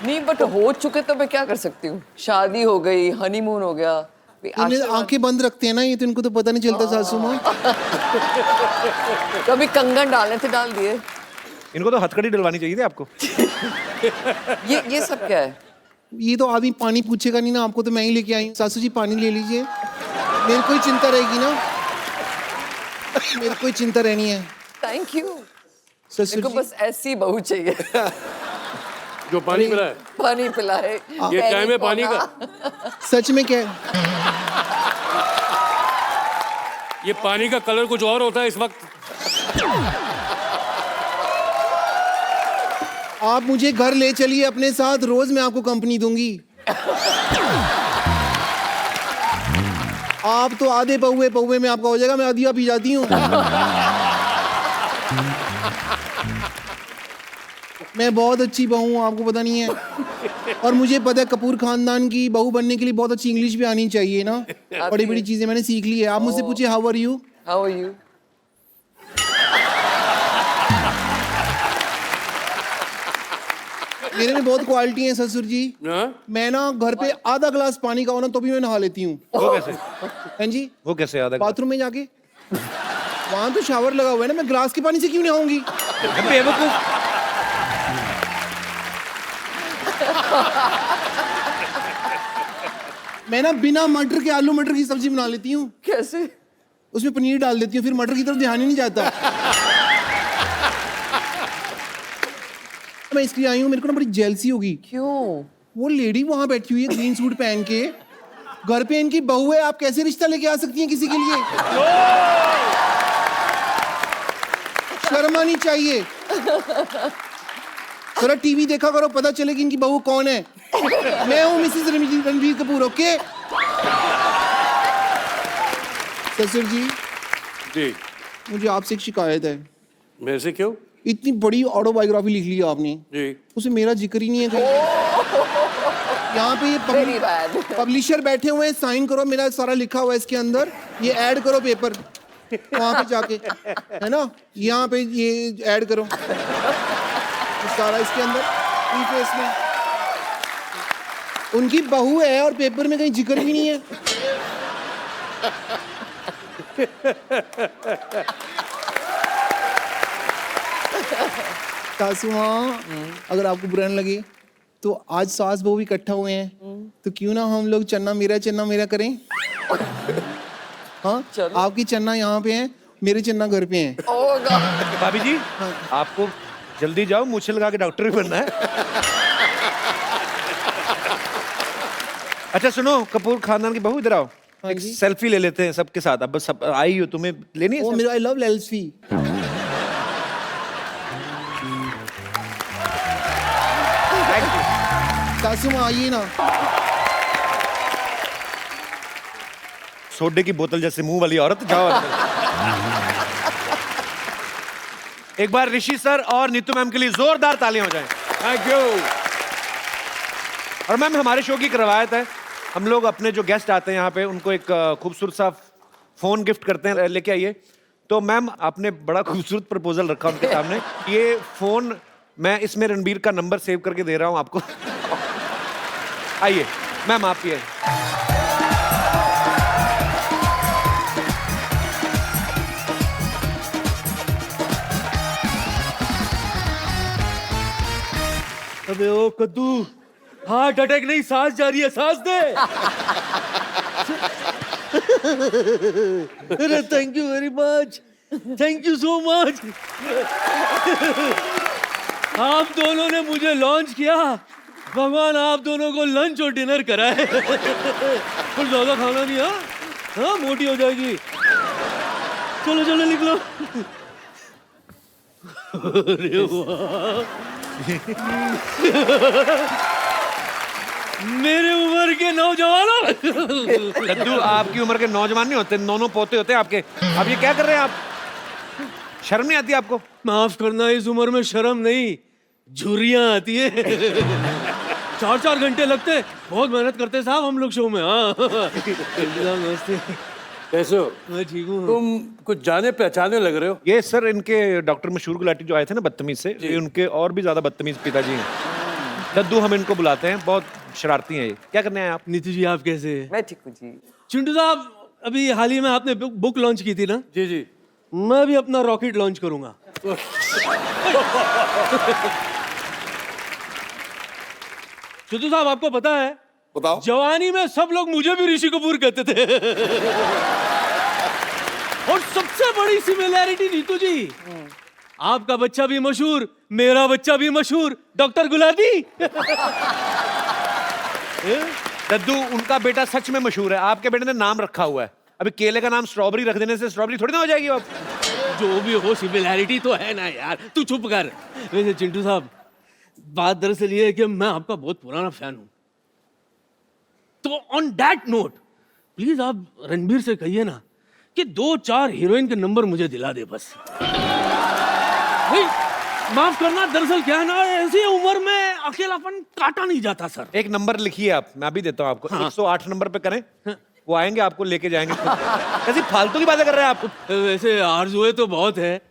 नहीं, बट हो चुके तो मैं क्या कर सकती हूँ? शादी हो गई, हनीमून हो गया, इन्हें आशीर्वाद- आंखें बंद रखते हैं ना ये, तो इनको तो पता नहीं चलता सासू माँ। कभी कंगन डालने थे, डाल दिए। इनको तो हथकड़ी डलवानी चाहिए थी आपको। ये सब क्या है? ये तो आदमी पानी पूछेगा नहीं ना, आपको तो मैं ही लेके आई। सासू जी पानी ले लीजिए, मेरे को ही चिंता रहेगी ना, मेरे को ही चिंता रहनी है। Thank you. ससुर मेरे को जी बस ऐसी बहू चाहिए, जो पानी पिलाए। पानी पिलाए। ये टाइम है पानी का। सच में क्या है? ये पानी का कलर कुछ और होता है इस वक्त। आप मुझे घर ले चलिए अपने साथ, रोज मैं आपको कंपनी दूंगी। आप तो आधे पौवे पौवे में आपका हो जाएगा, मैं आधिया पी जाती हूँ। मैं बहुत अच्छी बहू हूँ, आपको पता नहीं है। और मुझे पता है कपूर खानदान की बहू बनने के लिए बहुत अच्छी इंग्लिश भी आनी चाहिए ना। बड़ी बड़ी चीजें मैंने सीख ली है। आप मुझसे पूछिए how are you. How are you? मेरे में बहुत क्वालिटी है ससुर जी। मैं ना घर पे आधा ग्लास पानी का हो ना तो भी मैं नहा लेती हूँ। वो कैसे? हैं जी? वो कैसे याद है? बाथरूम में जाके वहां तो शावर लगा हुआ है ना, मैं ग्लास के पानी से क्यों नहाऊंगी? बेवकूफ। मैं ना बिना मटर के आलू मटर की सब्जी बना लेती हूँ। कैसे? उसमें पनीर डाल देती हूँ, फिर मटर की तरफ ध्यान ही नहीं जाता। मैं इसलिए आई हूँ, मेरे को ना बड़ी जेलसी होगी। क्यों? वो लेडी वहां बैठी हुई है ग्रीन सूट पहन के, घर पे इनकी बहू है, आप कैसे रिश्ता लेके आ सकती हैं किसी के लिए? शर्म आनी चाहिए। थोड़ा टीवी देखा करो, पता चले कि इनकी बहू कौन है। मैं हूँ मिसेस रणबीर कपूर। ओके ससुर जी, जी मुझे आपसे एक शिकायत है। मेरे से क्यों? इतनी बड़ी ऑटोबायोग्राफी लिख ली है आपने, जी उसमें मेरा जिक्र ही नहीं है कहीं। यहाँ पे ये Very bad. पब्लिशर बैठे हुए हैं, साइन करो, मेरा सारा लिखा हुआ है इसके अंदर, ये ऐड करो पेपर वहां पे जाके, है ना, यहाँ पे ये ऐड करो सारा इसके अंदर प्रीफेस में। उनकी बहू है और पेपर में कहीं जिक्र भी नहीं है। सासू माँ, अगर आपको बुरा न लगे तो आज सास बहू भी इकट्ठा हुए हैं, तो क्यों ना हम लोग चन्ना मेरा करें। हाँ, आपकी चन्ना यहाँ पे है, मेरे चन्ना घर पे हैं। Oh God. भाभी जी, आपको जल्दी जाओ, मूछे लगा के डॉक्टर भी बनना है। अच्छा सुनो, कपूर खानदान की बहू इधर आओ, हाँ एक जी। सेल्फी ले लेते हैं सबके साथ। अब सब आई हो, तुम्हें लेनी है ओ मेरा आई लव लेल्सफी। सासू माँ आइए ना। सोडे की बोतल जैसे मुंह वाली औरत, जाओ अंदर। एक बार ऋषि सर और नीतू मैम के लिए जोरदार तालियां हो जाएं। Thank you. और मैम, हमारे शो की एक रवायत है, हम लोग अपने जो गेस्ट आते हैं यहाँ पे उनको एक खूबसूरत सा फोन गिफ्ट करते हैं, लेके आइए। तो मैम, आपने बड़ा खूबसूरत प्रपोजल रखा उनके सामने। ये फोन मैं इसमें रणबीर का नंबर सेव करके दे रहा हूँ आपको। आइए मैम, आप ये अबे ओ कद्दू, हार्ट अटैक नहीं, सांस जा रही है, सांस दे। अरे thank you very much, thank you so much. आप दोनों ने मुझे लॉन्च किया, भगवान आप दोनों को लंच और डिनर कराए। कुछ ज्यादा खाना नहीं, हाँ हाँ, मोटी हो जाएगी। चलो चलो निकलो। अरे वाह, मेरे उम्र के नौजवानों। लड्डू, आपकी उम्र के नौजवान नहीं होते, नौनों पोते होते हैं आपके। अब ये क्या कर रहे हैं आप? शर्म नहीं आती आपको? माफ करना, इस उम्र में शर्म नहीं, झुर्रियां आती है। 4-4 घंटे लगते, बहुत मेहनत करते साहब हम लोग शो में। हाँ नमस्ते, कैसे हो? मैं ठीक हूँ। तुम कुछ जाने पहचाने लग रहे हो। ये सर इनके डॉक्टर मशहूर गुलाटी जो आए थे ना बदतमीज से, ये उनके और भी ज्यादा बदतमीज पिताजी हैं। लड्डू हम इनको बुलाते हैं, बहुत शरारती हैं ये। क्या करने आए आप? नीतू जी आप कैसे हैं? मैं ठीक हूँ जी। चिंटू साहब, अभी हाल ही में आपने बुक लॉन्च की थी ना? जी जी। मैं भी अपना रॉकेट लॉन्च करूंगा। चिंटू साहब, आपको पता है, बताओ। जवानी में सब लोग मुझे भी ऋषि कपूर कहते थे। और सबसे बड़ी सिमिलैरिटी नीतू जी, आपका बच्चा भी मशहूर, मेरा बच्चा भी मशहूर, डॉक्टर गुलाटी। लड्डू, उनका बेटा सच में मशहूर है, आपके बेटे ने नाम रखा हुआ है। अभी केले का नाम स्ट्रॉबेरी रख देने से स्ट्रॉबेरी थोड़ी ना हो जाएगी अब। जो भी हो, सिमिलैरिटी तो है ना यार, तू चुप कर। वैसे चिंटू साहब, बात दरअसल ये है कि मैं आपका बहुत पुराना फैन हूं, तो ऑन दैट नोट प्लीज आप रणबीर से कहिए ना कि 2-4 हीरोइन के नंबर मुझे दिला दे बस। नहीं, माफ करना, दरअसल क्या है ना, ऐसी उम्र में अकेलापन काटा नहीं जाता सर। एक नंबर लिखिए आप, मैं अभी देता हूँ आपको। 108 नंबर पे करें, वो आएंगे आपको लेके जाएंगे। कैसी फालतू की बातें कर रहे हैं आप? वैसे आरजुए तो बहुत है,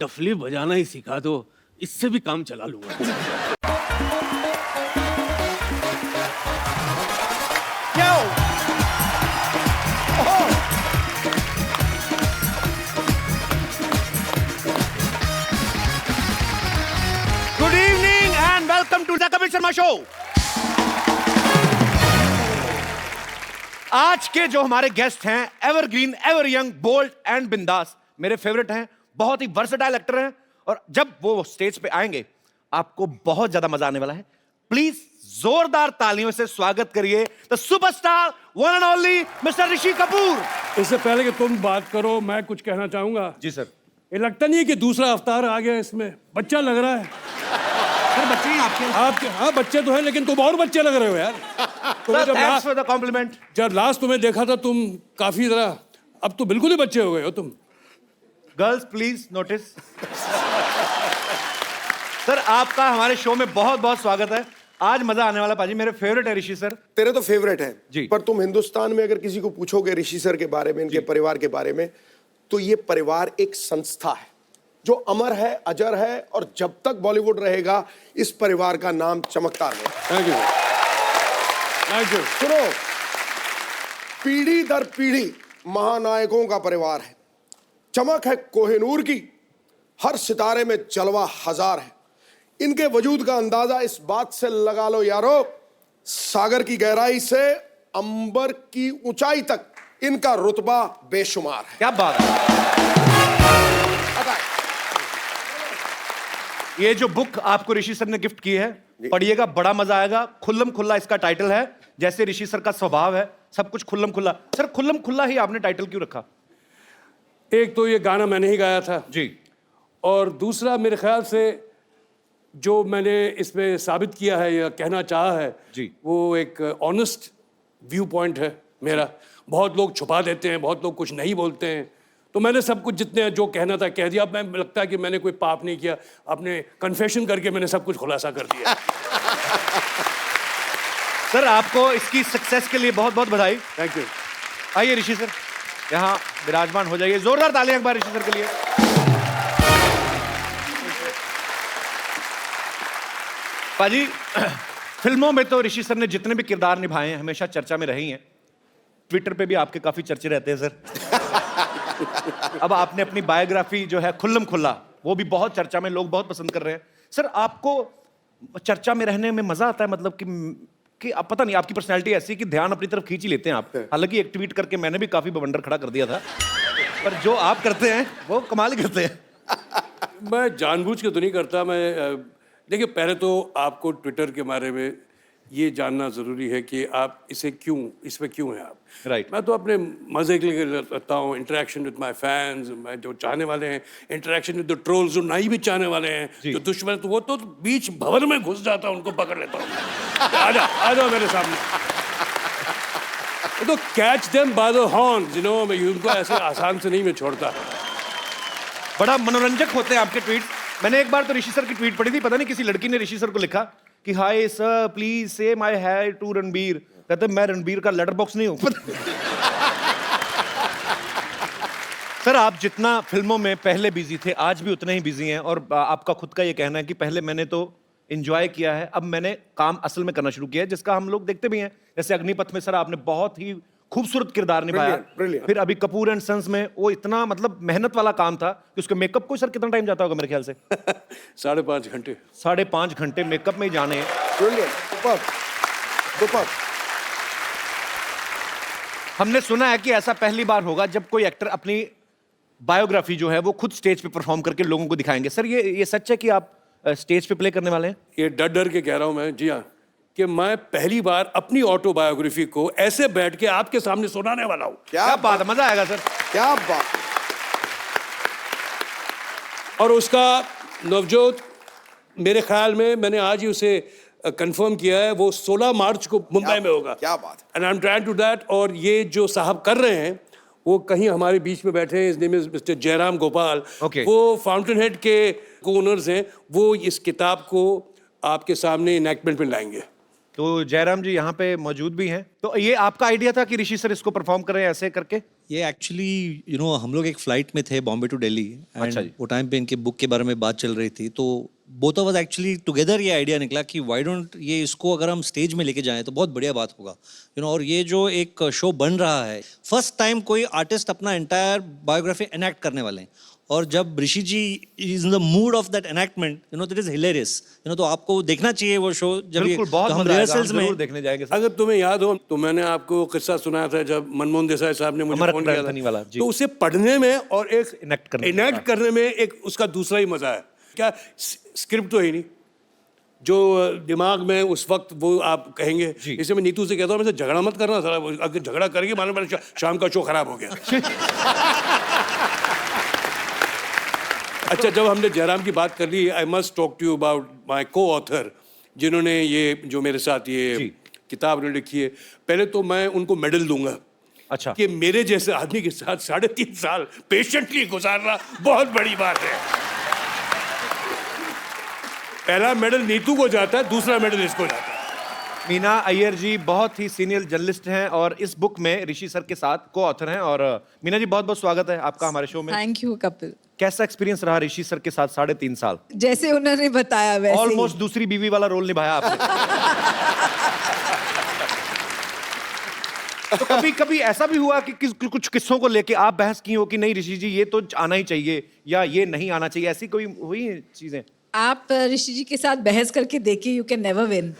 डफली बजाना ही सिखा दो, इससे भी काम चला लूंगा। Good evening and welcome to the Kapil Sharma show. आज के जो हमारे गेस्ट हैं, evergreen, ever young, bold and बिंदास, मेरे फेवरेट हैं, बहुत ही वर्सेटाइल एक्टर हैं, और जब वो स्टेज पे आएंगे आपको बहुत ज्यादा मजा आने वाला है। प्लीज जोरदार तालियों से स्वागत करिए the superstar one and only mister Rishi Kapoor. इससे पहले कि तुम बात करो, मैं कुछ कहना चाहूंगा। जी सर। ये लगता नहीं है कि दूसरा अवतार आ गया इसमें? बच्चा लग रहा है। सर बच्चे हैं आपके? हाँ बच्चे तो हैं, लेकिन तुम और बच्चे लग रहे हो यार। तुम्हें थैंक्स फॉर द कॉम्प्लीमेंट। जब लास्ट तुम्हें देखा था तुम काफी जरा, अब तो बिल्कुल ही बच्चे हो गए हो तुम। Girls please notice. सर आपका हमारे शो में बहुत बहुत स्वागत है। आज मजा आने वाला पाजी, मेरे फेवरेट है ऋषि सर। तेरे तो फेवरेट हैं जी। पर तुम हिंदुस्तान में अगर किसी को पूछोगे ऋषि सर के बारे में, इनके परिवार के बारे में, तो ये परिवार एक संस्था है जो अमर है, अजर है, और जब तक बॉलीवुड रहेगा इस परिवार का नाम चमकता रहेगा। Thank you, thank you. सुनो, पीढ़ी दर पीढ़ी महानायकों का परिवार है। चमक है कोहिनूर की, हर सितारे में जलवा हजार है। इनके वजूद का अंदाजा इस बात से लगा लो यारो, सागर की गहराई से अंबर की ऊंचाई तक इनका रुतबा बेशुमार है। क्या बात है। ये जो बुक आपको ऋषि सर ने गिफ्ट की है, पढ़िएगा, बड़ा मजा आएगा। खुल्लम खुल्ला इसका टाइटल है, जैसे ऋषि सर का स्वभाव है, सब कुछ खुल्लम खुल्ला। सर खुल्लम खुल्ला ही आपने टाइटल क्यों रखा? एक तो ये गाना मैंने ही गाया था जी, और दूसरा मेरे ख्याल से जो मैंने इसमें साबित किया है या कहना चाहा है जी, वो एक ऑनेस्ट व्यू पॉइंट है मेरा। बहुत लोग छुपा देते हैं, बहुत लोग कुछ नहीं बोलते हैं, तो मैंने सब कुछ जितने जो कहना था कह दिया। अब मैं लगता है कि मैंने कोई पाप नहीं किया, अपने कन्फेशन करके मैंने सब कुछ खुलासा कर दिया। सर आपको इसकी सक्सेस के लिए बहुत बहुत बधाई। Thank you. आइए ऋषि सर यहाँ विराजमान हो जाइए। जोरदार तालियां एक बार ऋषि सर के लिए। पाजी, फिल्मों में तो ऋषि सर ने जितने भी किरदार निभाए हैं हमेशा चर्चा में रही हैं। ट्विटर पे भी आपके काफी चर्चे रहते हैं सर। अब आपने अपनी बायोग्राफी जो है खुल्लम खुल्ला, वो भी बहुत चर्चा में, लोग बहुत पसंद कर रहे हैं। सर आपको चर्चा में रहने में मजा आता है? मतलब कि आप, पता नहीं, आपकी पर्सनैलिटी ऐसी कि ध्यान अपनी तरफ खींच ही लेते हैं आप। हालांकि एक ट्वीट करके मैंने भी काफी बवंडर खड़ा कर दिया था, पर जो आप करते हैं वो कमाल ही करते हैं। मैं जानबूझ के तो नहीं करता। मैं देखिए, पहले तो आपको ट्विटर के बारे में ये जानना ज़रूरी है कि आप इसमें क्यों हैं आप। राइट। मैं तो अपने मज़े के लिए करता हूँ, इंटरेक्शन विद माय फैंस, मैं जो चाहने वाले हैं, इंटरेक्शन विद द ट्रोल्स जो नहीं भी चाहने वाले हैं, जो दुश्मन, तो वो तो बीच भवन में घुस जाता है, उनको पकड़ लेता हूँ। आ जाओ मेरे सामने। तो catch them by the horns, you know, मैं उनको ऐसे आसान से नहीं मैं छोड़ता। बड़ा मनोरंजक होते हैं आपके ट्वीट। मैंने एक बार तो ऋषि सर की ट्वीट पढ़ी थी, पता नहीं किसी लड़की ने ऋषि सर को लिखा कि हाय सर प्लीज से माय हाय टू रणबीर। कहते मैं रणबीर का लेटर बॉक्स नहीं हूं। सर आप जितना फिल्मों में पहले बिजी थे, आज भी उतने ही बिजी हैं, और आपका खुद का ये कहना है कि पहले मैंने तो एंजॉय किया है, अब मैंने काम असल में करना शुरू किया है, जिसका हम लोग देखते भी हैं। जैसे अग्निपथ में सर आपने बहुत ही खूबसूरत किरदार निभाया। Brilliant. फिर अभी कपूर एंड सन्स में वो इतना मतलब मेहनत वाला काम था कि उसके मेकअप को सर कितना टाइम जाता होगा मेरे ख्याल से? 5.5 घंटे। 5.5 घंटे मेकअप में ही जाने हैं। Brilliant. Superb. Superb. हमने सुना है कि ऐसा पहली बार होगा जब कोई एक्टर अपनी बायोग्राफी जो है वो खुद स्टेज पे परफॉर्म करके लोगों को दिखाएंगे। सर ये सच है कि आप स्टेज पे प्ले करने वाले हैं? ये डर के कह रहा हूं मैं, जी हाँ, कि मैं पहली बार अपनी ऑटोबायोग्राफी को ऐसे बैठ के आपके सामने सुनाने वाला हूं। क्या बात है, मजा आएगा सर। क्या बात। और उसका नवजोत मेरे ख्याल में मैंने आज ही उसे कंफर्म किया है, वो 16 मार्च को मुंबई में होगा। क्या बात है। And I am trying to that. और ये जो साहब कर रहे हैं वो कहीं हमारे बीच में बैठे हैं, इस name is mister Jairam Gopal. Okay. वो फाउंटेन हेड के ओनर्स हैं, वो इस किताब को आपके सामने इनैक्टमेंट में लाएंगे। तो जयराम जी यहाँ पे मौजूद भी हैं। तो ये आपका आइडिया था कि ऋषि सर इसको परफॉर्म करें ऐसे करके? ये एक्चुअली हम लोग एक फ्लाइट में थे बॉम्बे टू दिल्ली। अच्छा जी। वो टाइम पे इनके बुक के बारे में बात चल रही थी, तो both of us actually together ये आइडिया निकला कि व्हाई डोंट ये इसको अगर हम स्टेज में लेके जाएं तो बहुत बढ़िया बात होगा। और ये जो एक शो बन रहा है, फर्स्ट टाइम कोई आर्टिस्ट अपना एंटायर बायोग्राफी एनैक्ट करने वाले हैं, और जब Rishi ji is in the mood of that enactment, that is hilarious. तो आपको देखना चाहिए वो शो। जब ये बिल्कुल, बहुत तो हम मजा आएगा, हम रिहर्सल्स में जरूर देखने जाएंगे सर। अगर तुम्हें याद हो तो मैंने आपको किस्सा सुनाया था जब मनमोहन देसाई साहब ने मुझे अमर फोन किया एंथनी था, वाला, जी। तो उसे पढ़ने में और एक इनैक्ट करने में एक उसका दूसरा ही मजा है। क्या स्क्रिप्ट तो है नहीं, जो दिमाग में उस वक्त वो आप कहेंगे। जी। इसे मैं नीतू से कहता हूँ, झगड़ा मत करना सारा, अगर झगड़ा करेंगे मानो शाम का शो खराब हो गया। अच्छा, जब हमने जयराम की बात कर ली, I must talk to you about my coauthor, जिन्होंने ये जो मेरे साथ ये जी। किताब उन्होंने लिखी है। पहले तो मैं उनको मेडल दूंगा अच्छा। कि मेरे जैसे आदमी के साथ 3.5 साल पेशेंटली गुजारना बहुत बड़ी बात है। पहला मेडल नीतू को जाता है, दूसरा मेडल इसको जाता है। मीना अय्यर जी बहुत ही सीनियर जर्नलिस्ट हैं और इस बुक में ऋषि सर के साथ को ऑथर हैं। और मीना जी बहुत बहुत स्वागत है आपका हमारे शो में। Thank you Kapil. कैसा एक्सपीरियंस रहा ऋषि सर के साथ 3.5 साल? जैसे उन्होंने बताया वैसे ही। ऑलमोस्ट दूसरी बीवी वाला रोल निभाया आपने। तो कभी कभी ऐसा भी हुआ कि कुछ किस्सों को लेके आप बहस की हो कि नहीं ऋषि जी ये तो आना ही चाहिए या ये नहीं आना चाहिए, ऐसी कोई हुई है चीजें? आप ऋषि जी के साथ बहस करके देखिए, you can never win.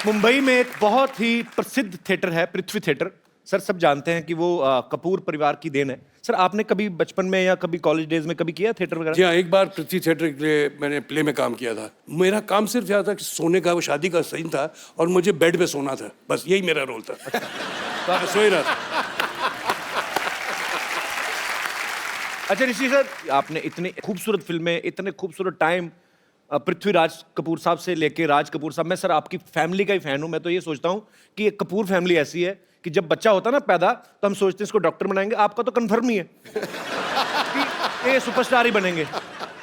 Mumbai में एक बहुत ही प्रसिद्ध थिएटर है पृथ्वी थिएटर। सर सब जानते हैं कि वो कपूर परिवार की देन है। सर आपने कभी बचपन में या कभी कॉलेज डेज में कभी किया थिएटर वगैरह? जी हाँ, एक बार पृथ्वी थिएटर के लिए मैंने प्ले में काम किया था। मेरा काम सिर्फ यह था कि सोने का, वो शादी का सीन था और मुझे बेड पे सोना था, बस यही मेरा रोल था। तो मैं सो ही रहा था। अच्छा ऋषि सर, आपने इतनी खूबसूरत फिल्में, इतने खूबसूरत टाइम पृथ्वीराज कपूर साहब से लेके राज कपूर साहब, मैं सर आपकी फैमिली का ही फैन हूं। मैं तो ये सोचता हूं कि एक कपूर फैमिली ऐसी है कि जब बच्चा होता ना पैदा तो हम सोचते हैं इसको डॉक्टर बनाएंगे। आपका तो कंफर्म ही है कि ये सुपरस्टार ही बनेंगे।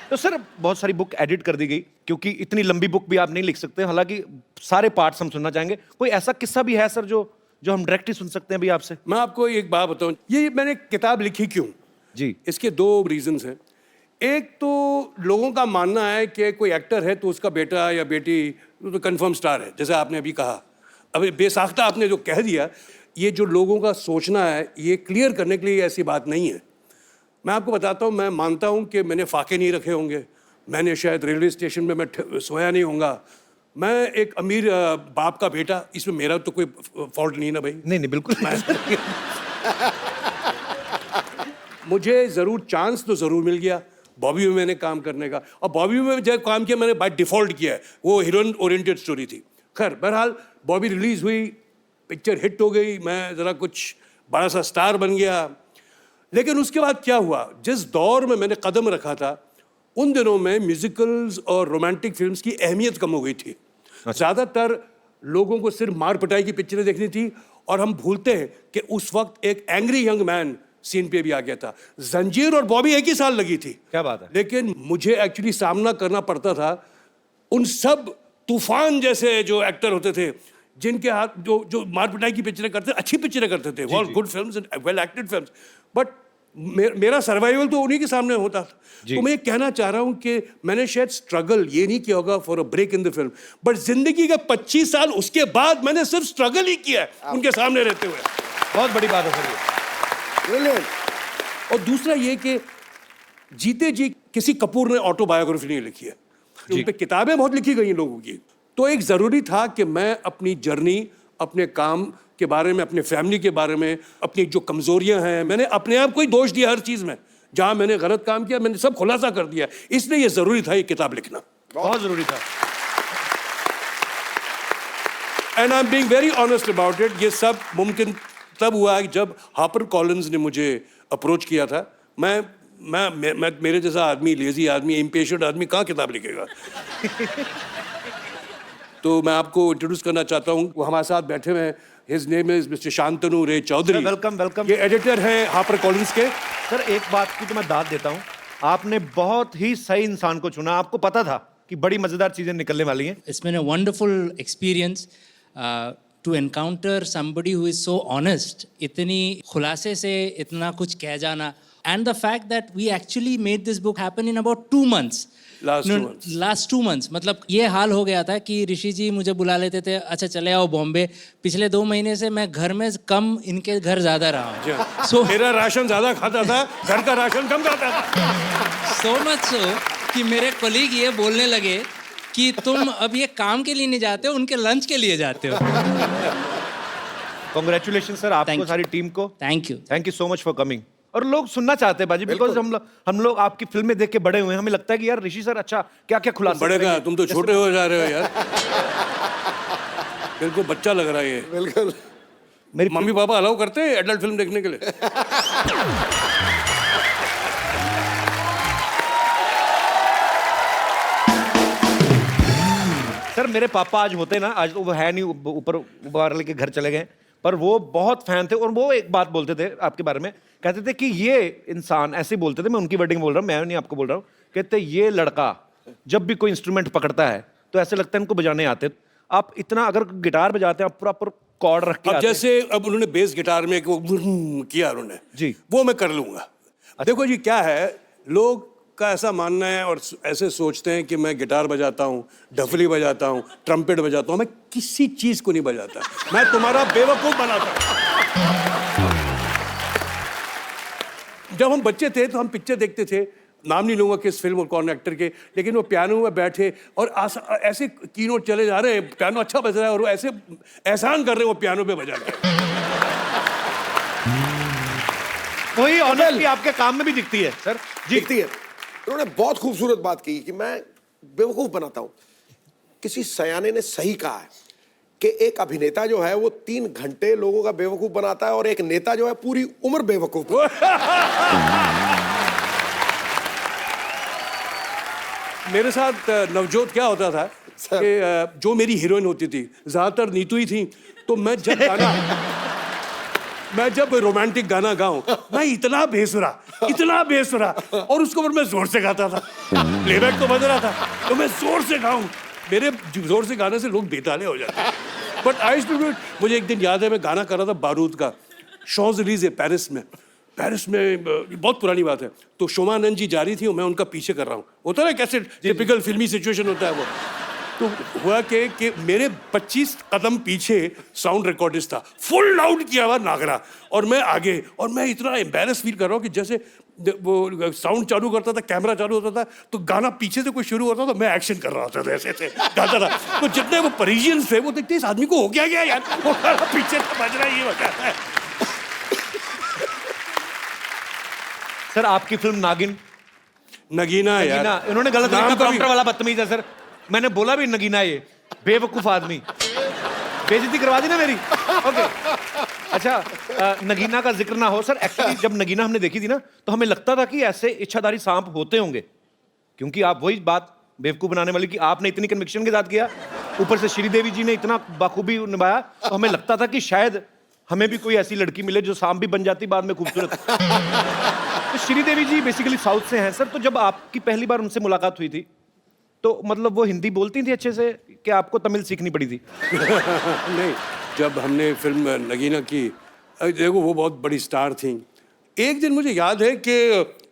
तो सर बहुत सारी बुक एडिट कर दी गई क्योंकि इतनी लंबी बुक भी आप नहीं लिख सकते, हालांकि सारे पार्ट्स हम सुनना चाहेंगे। कोई ऐसा किस्सा भी है सर जो हम डायरेक्ट ही सुन सकते हैं भी आपसे? मैं आपको एक बात बताऊं, ये मैंने किताब लिखी क्यों जी, इसके 2 रीजंस हैं। एक तो लोगों का मानना है कि कोई एक्टर है तो उसका बेटा या बेटी तो कंफर्म स्टार है, जैसे आपने अभी कहा। अभी बेसाख्ता आपने जो कह दिया, ये जो लोगों का सोचना है, ये क्लियर करने के लिए ऐसी बात नहीं है। मैं आपको बताता हूँ, मैं मानता हूँ कि मैंने फाके नहीं रखे होंगे, मैंने शायद रेलवे स्टेशन में मैं सोया नहीं होऊंगा, मैं एक अमीर बाप का बेटा, इसमें मेरा तो कोई फॉल्ट नहीं ना भाई। नहीं बिल्कुल। मुझे ज़रूर चांस तो ज़रूर मिल गया बॉबी में मैंने काम करने का, और बॉबी में जब काम किया मैंने बाय डिफ़ॉल्ट किया है, वो हीरोइन ओरिएंटेड स्टोरी थी। खैर बहरहाल बॉबी रिलीज़ हुई, पिक्चर हिट हो गई, मैं ज़रा कुछ बड़ा सा स्टार बन गया। लेकिन उसके बाद क्या हुआ, जिस दौर में मैंने कदम रखा था उन दिनों में म्यूजिकल्स और रोमांटिक फिल्म्स की अहमियत कम हो गई थी। ज़्यादातर लोगों को सिर्फ मार पिटाई की पिक्चरें देखनी थी, और हम भूलते हैं कि उस वक्त एक एंग्री यंग मैन सीन पे भी आ गया था। जंजीर और बॉबी एक ही साल लगी थी। क्या बात है। लेकिन मुझे एक्चुअली सामना करना पड़ता था उन सब तूफान जैसे जो एक्टर होते थे, जिनके हाथ जो मार पिटाई की पिक्चरें करते, अच्छी पिक्चरें करते थे, all good films and well acted films, but मेरा सर्वाइवल तो उन्हीं के सामने होता था। तो मैं ये कहना चाह रहा हूँ कि मैंने शायद स्ट्रगल ये नहीं किया होगा for a break in the film, but जिंदगी के 25 साल उसके बाद मैंने सिर्फ स्ट्रगल ही किया है उनके सामने रहते हुए। बहुत बड़ी बात है सर ये। और दूसरा ये कि जीते जी किसी कपूर ने ऑटोबायोग्राफी नहीं लिखी है, उन पे किताबें बहुत लिखी गई हैं लोगों की। तो एक ज़रूरी था कि मैं अपनी जर्नी, अपने काम के बारे में, अपने फैमिली के बारे में, अपनी जो कमज़ोरियां हैं, मैंने अपने आप को ही दोष दिया हर चीज़ में, जहां मैंने गलत काम किया मैंने सब खुलासा कर दिया। इसलिए ये ज़रूरी था ये किताब लिखना, बहुत ज़रूरी था। And I am being very honest about it. ये सब मुमकिन तब हुआ जब हार्पर कॉलिंस ने मुझे अप्रोच किया था। मैं मैं मेरे जैसा आदमी, लेजी आदमी, इम्पेशेंट आदमी कहाँ किताब लिखेगा? तो मैं आपको इंट्रोड्यूस करना चाहता हूँ, वो हमारे साथ बैठे हुए हैं। His name is mister Shantanu Ray Chaudhuri. Welcome welcome. ये एडिटर हैं हापर कॉलिंस के। सर एक बात की तो मैं दाद देता हूँ, आपने बहुत ही सही इंसान को चुना। आपको पता था कि बड़ी मजेदार चीजें निकलने वाली हैं। It's been a wonderful experience to encounter somebody who is so honest, इतनी खुलासे से इतना कुछ कह जाना, and the fact that we actually made this book happen in about 2 months. Last 2 months. मतलब ये हाल हो गया था कि ऋषि जी मुझे बुला लेते थे, अच्छा चले आओ बॉम्बे। पिछले 2 महीने से मैं घर में कम, इनके घर ज्यादा रहा हूँ। So मेरा राशन ज्यादा खाता था, घर का राशन कम खाता था। So much so कि मेरे कोलीग ये बोलने लगे कि तुम अब ये काम के लिए नहीं जाते हो, उनके लंच के लिए जाते हो। कॉन्ग्रेचुलेशन सर आपको, सारी टीम को। Thank you so much for coming. और लोग सुनना चाहते हैं बाजी, बिकॉज हम लोग आपकी फिल्में देख के बड़े हुए हैं। हमें लगता है कि यार ऋषि सर अच्छा क्या क्या खुलासा बड़ेगा, तुम तो छोटे हो जा रहे हो यार। बिल्कुल बच्चा लग रहा है ये। बिल्कुल। मेरी मम्मी पापा अलाउ करते हैं एडल्ट फिल्म देखने के लिए? सर मेरे पापा आज होते ना, आज तो वो है नहीं, ऊपर वाले के घर चले गए, पर वो बहुत फैन थे। और वो एक बात बोलते थे आपके बारे में, कहते थे कि ये इंसान, ऐसे बोलते थे, मैं उनकी वर्डिंग बोल रहा हूँ, मैं नहीं आपको बोल रहा हूँ, कहते ये लड़का जब भी कोई इंस्ट्रूमेंट पकड़ता है तो ऐसे लगता है इनको बजाने आते। आप इतना, अगर गिटार बजाते हैं आप प्रॉपर कॉर्ड रख के अब जैसे अब उन्होंने बेस गिटार में वो किया उन्होंने जी, वो मैं कर लूंगा। देखो जी क्या है, लोग का ऐसा मानना है और ऐसे सोचते हैं कि मैं गिटार बजाता हूँ, डफली बजाता हूँ, ट्रम्पेट बजाता हूँ। मैं किसी चीज को नहीं बजाता, मैं तुम्हारा बेवकूफ बनाता हूँ। जब हम बच्चे थे तो हम पिक्चर देखते थे, नाम नहीं लूंगा किस फिल्म और कौन एक्टर के, लेकिन वो पियानो में बैठे और ऐसे कीनोट चले जा रहे हैं, पियानो अच्छा बज रहा है और वो ऐसे एहसान कर रहे हैं वो पियानो पे बजा के। वही ऑनेस्टी आपके काम में भी दिखती है सर। दिखती है। उन्होंने बहुत खूबसूरत बात की कि मैं बेवकूफ बनाता हूं। किसी सयाने ने सही कहा है कि एक अभिनेता जो है वो 3 घंटे लोगों का बेवकूफ बनाता है और एक नेता जो है पूरी उम्र बेवकूफ। मेरे साथ नवजोत क्या होता था कि जो मेरी हीरोइन होती थी ज्यादातर नीतू ही थी, तो मैं जब रोमांटिक गाना गाऊं, मैं इतना बेसुरा और उसको मैं जोर से गाता था। प्लेबैक तो बज रहा था तो मैं जोर से गाऊं, मेरे जोर से गाने से लोग बेताले हो जाते। But I to do it. मुझे एक दिन याद है, मैं गाना कर रहा था बारूद का, शॉज़-एलीज़े पेरिस में बहुत पुरानी बात है। तो शोमानंद जी जा रही थी और मैं उनका पीछे कर रहा हूँ, होता है कैसे टिपिकल फिल्मी सिचुएशन होता है वो। तो हुआ कि मेरे 25 कदम पीछे साउंड रिकॉर्डिस्ट था, फुल लाउड किया हुआ नागरा, और मैं आगे, और मैं इतना एम्बैरस फील कर रहा हूँ कि जैसे वो साउंड चालू करता था, कैमरा चालू होता था, तो गाना पीछे से कोई शुरू होता था, मैं एक्शन कर रहा होता था, ऐसे गाता था। तो जितने वो परिजियंस थे वो देखते इस आदमी को हो गया यार, वो गाना पीछे से बज रहा है, ये बताता है। सर आपकी फिल्म नगीना यार, इन्होंने गलत लिखा, प्रॉम्प्टर वाला बदतमीज है सर। मैंने बोला भी नगीना, ये बेवकूफ आदमी, बेइज्जती करवा दी ना मेरी। ओके अच्छा, नगीना का जिक्र ना हो सर। एक्चुअली जब नगीना हमने देखी थी ना, तो हमें लगता था कि ऐसे इच्छाधारी सांप होते होंगे, क्योंकि आप वही बात बेवकूफ बनाने वाली कि आपने इतनी कन्विक्शन के साथ किया, ऊपर से श्रीदेवी जी ने इतना बाखूबी निभाया, तो हमें लगता था कि शायद हमें भी कोई ऐसी लड़की मिले जो सांप भी बन जाती बाद में खूबसूरत। तो श्रीदेवी जी बेसिकली साउथ से हैं सर। तो जब आपकी पहली बार उनसे मुलाकात हुई थी, तो मतलब वो हिंदी बोलती थी अच्छे से कि आपको तमिल सीखनी पड़ी थी? नहीं, जब हमने फिल्म नगीना की, देखो वो बहुत बड़ी स्टार थी। एक दिन मुझे याद है कि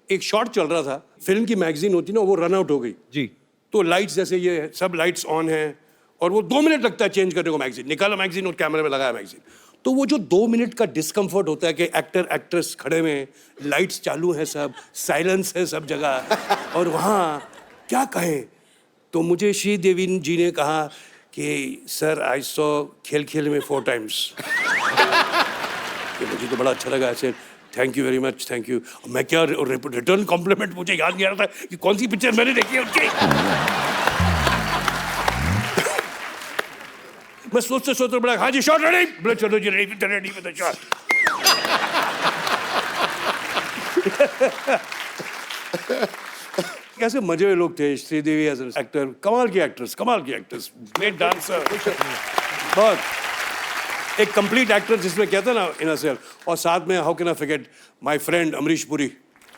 एक शॉट चल रहा था, फिल्म की मैगजीन होती ना, वो रन आउट हो गई जी। तो लाइट्स, जैसे ये सब लाइट्स ऑन हैं और वो 2 मिनट लगता है चेंज करने को, मैगजीन निकाला, मैगजीन और कैमरे में लगाया मैगजीन। तो वो जो 2 मिनट का डिस्कम्फर्ट होता है कि एक्टर एक्ट्रेस खड़े में, लाइट्स चालू हैं, सब साइलेंस है सब जगह, और वहाँ क्या कहे। तो मुझे श्रीदेवी जी ने कहा कि सर आई सॉ खेल खेल में 4 times। मुझे तो बड़ा अच्छा लगा ऐसे, thank you very much, thank you. मैं क्या रिटर्न कॉम्प्लीमेंट, मुझे याद नहीं आ रहा था कि कौन सी पिक्चर मैंने देखी है उनकी। मैं सोचते बड़ा, हाँ जी शॉट रेडी, बोले चलो जी रेडी विद द शॉट। कैसे मजे हुए लोग थे। श्रीदेवी एज एन एक्टर, कमाल की एक्ट्रेस, ग्रेट डांसर, बहुत एक कंप्लीट एक्टर जिसमें कहते हैं ना इन सेल्फ। और साथ में how can I forget my friend Amrish Puri.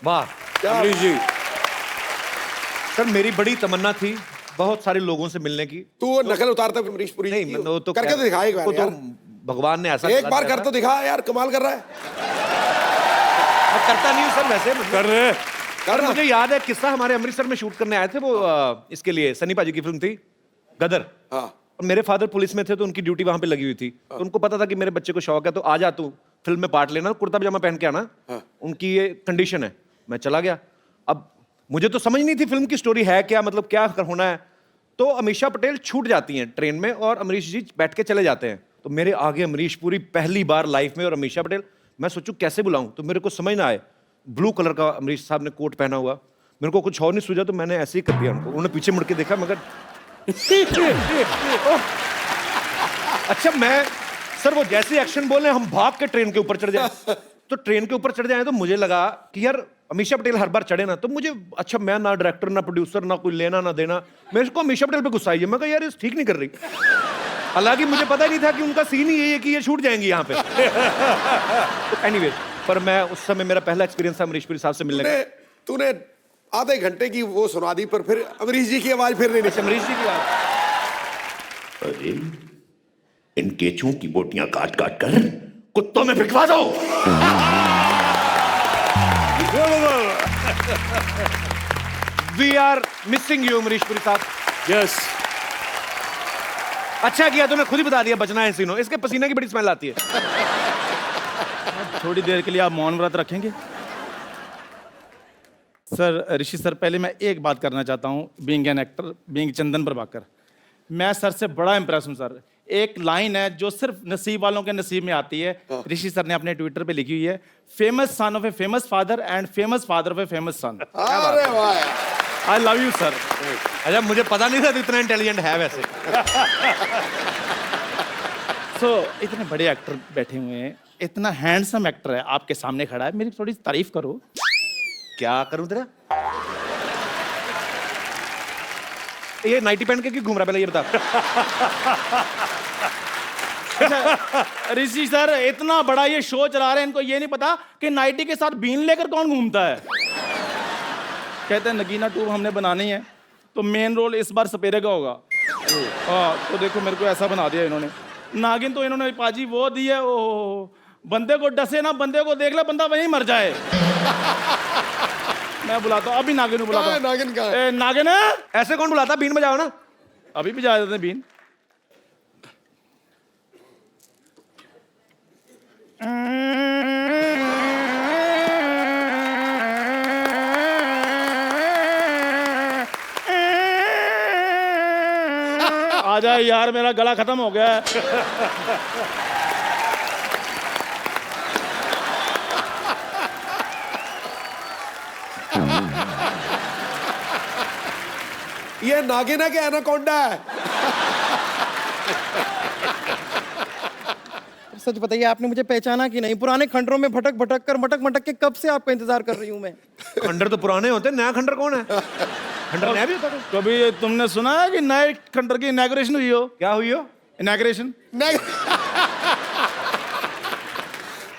वाह अमरीश जी, सर मेरी बड़ी तमन्ना थी बहुत सारे लोगों से मिलने की। तू वो नकल उतारता है अमरीश पुरी नहीं की? वो तो करके तो दिखा एक बार वो तो यार। भगवान ने ऐसा एक करा बार दिया कर था। तो दिखा यार, कमाल कर रहा है। मैं करता नहीं हूँ सर वैसे मतलब। कर रहे सर मुझे याद है किस्सा, हमारे अमृतसर में शूट करने आए थे वो इसके लिए सनी पाजी की फिल्म थी गदर। हाँ और मेरे फादर पुलिस में थे तो उनकी ड्यूटी वहां पे लगी हुई थी। तो उनको पता था कि मेरे बच्चे को शौक है तो आ जा तू फिल्म में पार्ट लेना, कुर्ता पजामा पहन के आना। उनकी ये कंडीशन है। मैं चला गया। अब मुझे तो समझ नहीं थी फिल्म की स्टोरी है क्या, मतलब क्या होना है। तो अमीषा पटेल छूट जाती हैं ट्रेन में और अमरीश जी बैठ के चले जाते हैं। तो मेरे आगे अमरीश पुरी पहली बार लाइफ में और अमीषा पटेल। मैं सोचूं कैसे बुलाऊं, तो मेरे को समझ ना आए। ब्लू कलर का अमरीश साहब ने कोट पहना हुआ, मेरे को कुछ और नहीं सूझा तो मैंने ऐसे ही कर दिया उनको। उन्होंने पीछे मुड़ के देखा मगर अच्छा मैं सर वो जैसे एक्शन बोले हम भाग के ट्रेन के ऊपर चढ़ जाए। तो ट्रेन के ऊपर चढ़ जाए तो मुझे लगा कि यार अमीषा पटेल हर बार चढ़े ना, तो मुझे अच्छा मैं ना डायरेक्टर ना प्रोड्यूसर ना कोई लेना ना देना, मेरे को अमीषा पटेल पे गुस्सा आई है। मैं कहा यार ये ठीक नहीं कर रही। हालांकि मुझे पता ही नहीं था कि उनका सीन ही यही है कि ये छूट जाएंगी यहाँ पे। एनीवेज पर मैं उस समय मेरा पहला एक्सपीरियंस था अमरीश पुरी साहब से मिलने का। तूने आधे घंटे की वो सुना दी पर फिर अमरीश जी की आवाज फिर नहीं निकली। अमरीश जी की बात। अरे इन केचुओं की बोटियां काट काट कर कुत्तों में फिकवा दो। We are missing you Amrish Puri साहब। यस, अच्छा किया तूने खुद ही बता दिया बचना है सीनो। इसके पसीने की बड़ी स्मेल आती है। थोड़ी देर के लिए आप मौन व्रत रखेंगे? सर ऋषि सर, पहले मैं एक बात करना चाहता हूँ। बीइंग एन एक्टर, बीइंग चंदन प्रभाकर, मैं सर से बड़ा इंप्रेस हूँ सर। एक लाइन है जो सिर्फ नसीब वालों के नसीब में आती है। ऋषि सर ने अपने ट्विटर पे लिखी हुई है, famous son of a famous father and famous father of a famous son. अरे वाह, आई लव यू सर। अच्छा मुझे पता नहीं था तो इतना इंटेलिजेंट है वैसे। इतने बड़े एक्टर बैठे हुए हैं, इतना हैंडसम एक्टर है आपके सामने खड़ा है, मेरी थोड़ी तारीफ करो। क्या करूं तेरा? ये नाइटी पहन के क्यों घूम रहा पहले ये बता। ऋषि सर इतना बड़ा ये शो चला रहे हैं, इनको ये नहीं पता कि नाइटी के साथ बीन लेकर कौन घूमता है। कहते हैं नगीना 2 हमने बनानी है तो मेन रोल इस बार सपेरे का होगा। हाँ तो देखो मेरे को ऐसा बना दिया इन्होंने। नागिन तो इन्होंने पाजी वो दी है, ओ बंदे को डसे ना, बंदे को देख ले बंदा वहीं मर जाए। मैं बुलाता हूँ अभी, नागिन को बुलाता हूँ। नागिन कहाँ है? नागिन ऐसे कौन बुलाता? बीन बजाओ ना। अभी भी जा देते हैं बीन। आ जाए यार, मेरा गला खत्म हो गया है। ये नागिन है कि एनाकोंडा है? सच बताइए, आपने मुझे पहचाना कि नहीं? पुराने खंडरों में भटक भटक कर मटक मटक के कब से आपका इंतजार कर रही हूँ मैं। खंडर तो पुराने होते हैं, नया खंडर कौन है? खंडर नया भी होता है। कभी तुमने सुना है कि नए खंडर की इनॉग्रेशन हुई हो? क्या हुई हो? इनॉग्रेशन।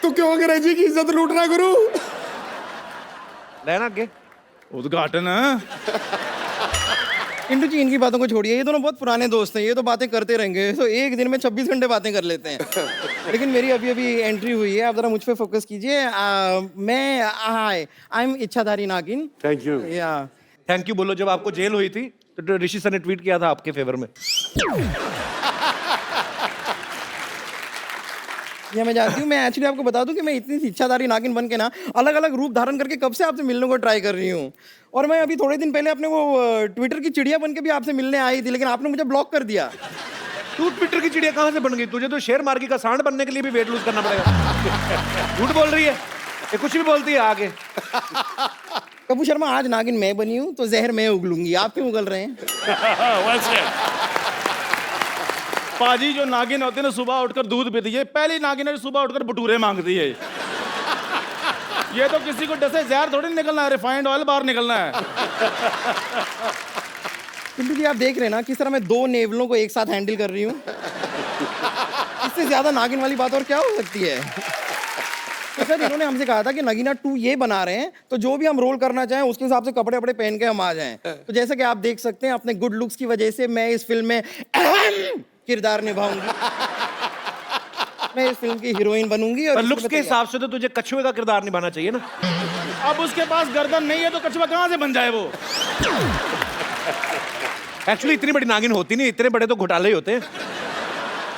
तू क्यों अंग्रेजी की इज्जत लूट रहा गुरु? लेना आगे उद्घाटन। इंटू जी इनकी बातों को छोड़िए, ये दोनों बहुत पुराने दोस्त हैं, ये तो बातें करते रहेंगे। तो एक दिन में 26 घंटे बातें कर लेते हैं। लेकिन मेरी अभी अभी एंट्री हुई है, आप जरा मुझ पे फोकस कीजिए। मैं आई एम इच्छाधारी नागिन। Thank you. या थैंक यू बोलो। जब आपको जेल हुई थी तो ऋषि सर ने ट्वीट किया था आपके फेवर में। ये मैं जानती हूँ। मैं एक्चुअली आपको बता दूं कि मैं इतनी इच्छाधारी नागिन बन के ना अलग अलग रूप धारण करके कब से आपसे मिलने को ट्राई कर रही हूँ। और मैं अभी थोड़े दिन पहले अपने वो ट्विटर की चिड़िया बन के भी आपसे मिलने आई थी, लेकिन आपने मुझे ब्लॉक कर दिया। तू ट्विटर की चिड़िया कहाँ से बन गई? तुझे तो शेर मार्गी का सांड बनने के लिए भी वेट लूज करना पड़ेगा। झूठ बोल रही है ये, कुछ भी बोलती है आगे। कपूर शर्मा, आज नागिन मैं बनी हूँ तो जहर मैं उगलूंगी, आप क्यों उगल रहे हैं? पाजी जो नागिन होते हैं ना, सुबह उठकर दूध पीती है। पहली नागिन है सुबह उठकर भटूरे मांगती है। ये तो किसी को डसे जहर थोड़ी निकलना है, रिफाइंड ऑयल बाहर निकलना है। पिंटू जी आप देख रहे हैं ना किस तरह मैं 2 नेवलों को एक साथ हैंडल कर रही हूँ। इससे ज्यादा नागिन वाली बात और क्या हो सकती है। तो सर इन्होंने हमसे कहा था कि नगीना 2 ये बना रहे हैं, तो जो भी हम रोल करना चाहें उसके हिसाब से कपड़े वपड़े पहन के हम आ जाएं। तो जैसा कि आप देख सकते हैं अपने गुड लुक्स की वजह से मैं इस फिल्म में अहम किरदार निभाऊंगी। मैं इस फिल्म की हीरोइन बनूंगी। और लुक्स के हिसाब से तो तुझे कछुए का किरदार निभाना चाहिए ना। अब उसके पास गर्दन नहीं है तो कछुआ कहाँ से बन जाए वो? एक्चुअली इतनी बड़ी नागिन होती नहीं, इतने बड़े तो घोटाले ही होते हैं।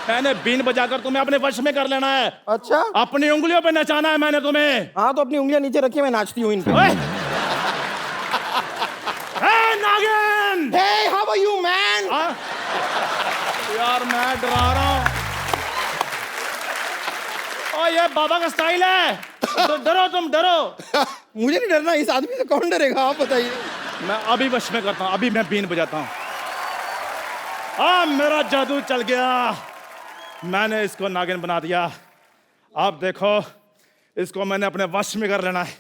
मैंने बीन बजाकर तुम्हें अपने वश में कर लेना है। अच्छा अपनी उंगलियों पे नचाना है मैंने तुम्हें। हाँ तो अपनी उंगलियां नीचे रखिए, मैं नाचती हूँ इन पे। हे नागिन! Hey, how are you, man? यार मैं डरा रहा हूँ। ओ ये बाबा का स्टाइल है। तो डरो तुम डरो। मुझे नहीं डरना, इस आदमी से कौन डरेगा आप बताइए। मैं अभी वश में करता हूँ, अभी मैं बीन बजाता हूँ। मेरा जादू चल गया, मैंने इसको नागिन बना दिया। आप देखो इसको मैंने अपने वश में कर लेना है।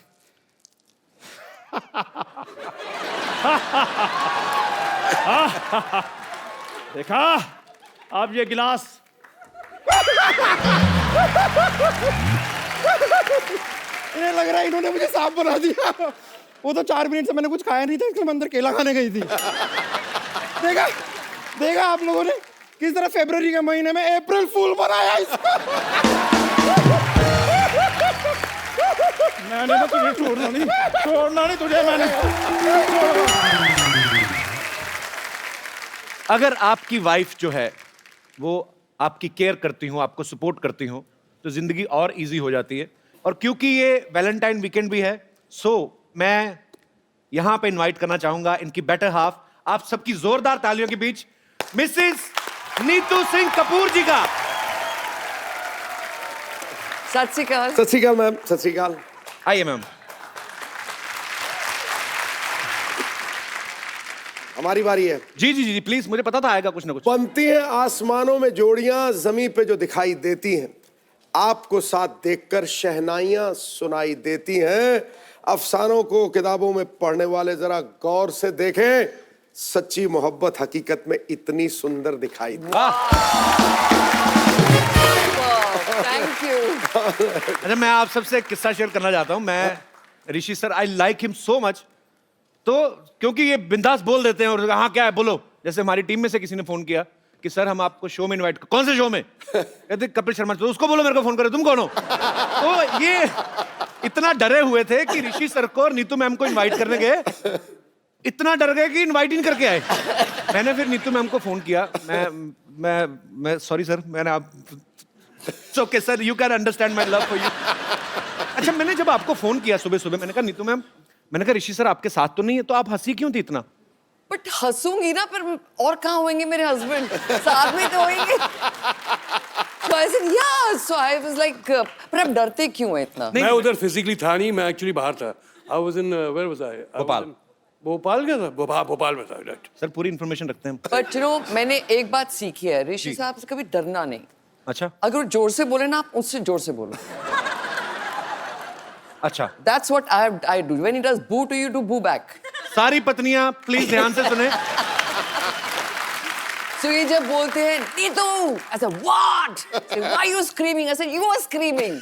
देखा अब ये गिलास इन्हें लग रहा है इन्होंने मुझे सांप बना दिया। वो तो 4 मिनट से मैंने कुछ खाया नहीं था, इसलिए मैं अंदर केला खाने गई थी। देखा देखा आप लोगों ने किस तरह फरवरी के महीने में अप्रैल फूल बनाया इसको। मैंने ना तुझे छोड़ना नहीं तुझे मैंने। अगर आपकी वाइफ जो है वो आपकी केयर करती हो, आपको सपोर्ट करती हो, तो जिंदगी और इजी हो जाती है। और क्योंकि ये वैलेंटाइन वीकेंड भी है, सो मैं यहां पे इनवाइट करना चाहूंगा इनकी बेटर हाफ, आप सबकी जोरदार तालियों के बीच मिसेस नीतू सिंह कपूर जी का। सत श्री अकाल। सत श्री अकाल मैम, सत श्री अकाल। आइए मैम। हमारी बारी है। जी जी जी प्लीज, मुझे पता था आएगा कुछ ना कुछ। बनती हैं आसमानों में जोड़ियां, जमीन पे जो दिखाई देती हैं, आपको साथ देखकर शहनाइयां सुनाई देती हैं। अफसानों को किताबों में पढ़ने वाले जरा गौर से देखें, सच्ची मोहब्बत हकीकत में इतनी सुंदर दिखाई दी। Thank you. अच्छा मैं आप सबसे एक किस्सा शेयर करना चाहता हूं। मैं Rishi sir, I like him so much. तो क्योंकि ये बिंदास बोल देते हैं और हाँ क्या है बोलो। जैसे हमारी टीम में से किसी ने फोन किया कि सर हम आपको शो में इनवाइट, कौन से शो में? कहते कपिल शर्मा। तो उसको बोलो मेरे को फोन करे, तुम कौन हो? तो ये इतना डरे हुए थे कि ऋषि सर को और नीतू मैम को इनवाइट करने गए, इतना डर गए कि इनवाइट ही नहीं करके आए। मैंने फिर नीतू मैम को फोन किया। मैं सॉरी सर, मैंने आप okay sir, you can understand my love for you. अच्छा मैंने जब आपको फोन किया सुबह सुबह, मैंने कहा नीतू मैम, मैंने कहा ऋषि सर आपके साथ तो नहीं है, तो आप हंसी क्यों थी इतना? बट हंसूंगी ना, पर और कहाँ होंगे मेरे हस्बैंड? साथ में तो होंगे। So I said yeah, so I was like, पर आप डरते क्यों हैं इतना? मैं उधर फिजिकली था नहीं, मैं एक्चुअली बाहर था। I was in where was I? Bhopal. Bhopal क्या था? भोपाल में था। सर पूरी इन्फॉर्मेशन रखते हैं। बट यू नो मैंने एक बात सीखी है, ऋषि साहब से कभी डरना नहीं। अच्छा अगर वो जोर से बोले ना, आप उससे जोर से बोलो। अच्छा That's what I do. When he does boo to you, do boo back. सारी पत्नियां प्लीज ध्यान से सुने। So ये जब बोलते हैं Neetu, I said what? Say, why are you screaming? I said you are screaming.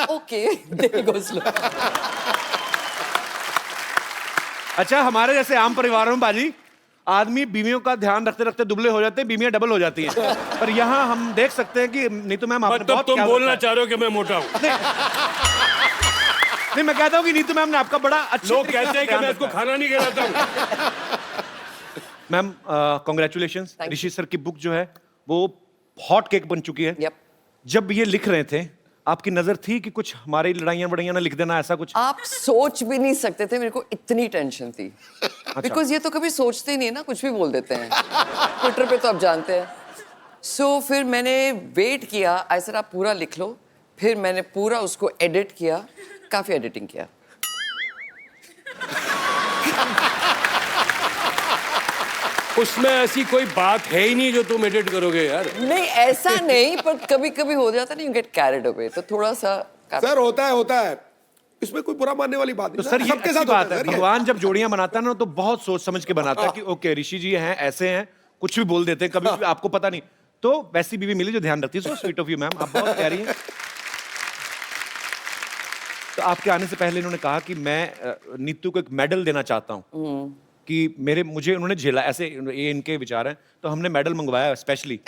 Okay, there goes slow. अच्छा हमारे जैसे आम परिवारों में बाजी आदमी बीवियों का ध्यान रखते रखते दुबले हो जाते हैं, बीवियां डबल हो जाती हैं। पर यहाँ हम देख सकते हैं कि नीतू मैम आपने मतलब बहुत तुम ख्याल बोलना रखा चाह रहे हो कि मैं मोटा हूँ? नहीं मैं कहता हूँ कि नीतू मैम ने आपका बड़ा अच्छा लोग कहते हैं कि मैं इसको खाना नहीं खिलाता हूँ। Ma'am congratulations. ऋषि सर की बुक जो है वो हॉट केक बन चुकी है। Yep. जब ये लिख रहे थे आपकी नजर थी कि कुछ हमारी लड़ाइयाँ बड़ाइयाँ ना लिख देना, ऐसा कुछ? आप सोच भी नहीं सकते थे, मेरे को इतनी टेंशन थी। बिकॉज ये तो कभी सोचते ही नहीं ना, कुछ भी बोल देते हैं। ट्विटर पे तो आप जानते हैं। सो फिर मैंने वेट किया, ऐसा आप पूरा लिख लो। फिर मैंने पूरा उसको एडिट किया, काफी एडिटिंग किया। उसमें ऐसी कोई बात है ही नहीं जो तुम एडिट करोगे यार। नहीं ऐसा नहीं, पर कभी कभी हो जाता नहीं, यू गेट कैरिड अवे, तो थोड़ा सा सर होता है इसमें कोई बुरा मानने वाली बात तो नहीं। सर ये सबके अच्छी साथ बात होता है, सर ये। भगवान जब जोड़ियां बनाता है ना तो बहुत सोच समझ के बनाता है कि ओके ऋषि जी हैं, ऐसे हैं, कुछ भी बोल देते हैं, कभी भी आपको पता नहीं। तो वैसी बीवी मिली जो ध्यान रखती है। So sweet of you ma'am, आप बहुत प्यारी हैं। तो आपके आने से पहले इन्होंने कहा कि मैं नीतू को एक मेडल देना चाहता हूँ कि मुझे उन्होंने झेला, ऐसे ये इनके विचार हैं। तो हमने मेडल मंगवाया स्पेशली।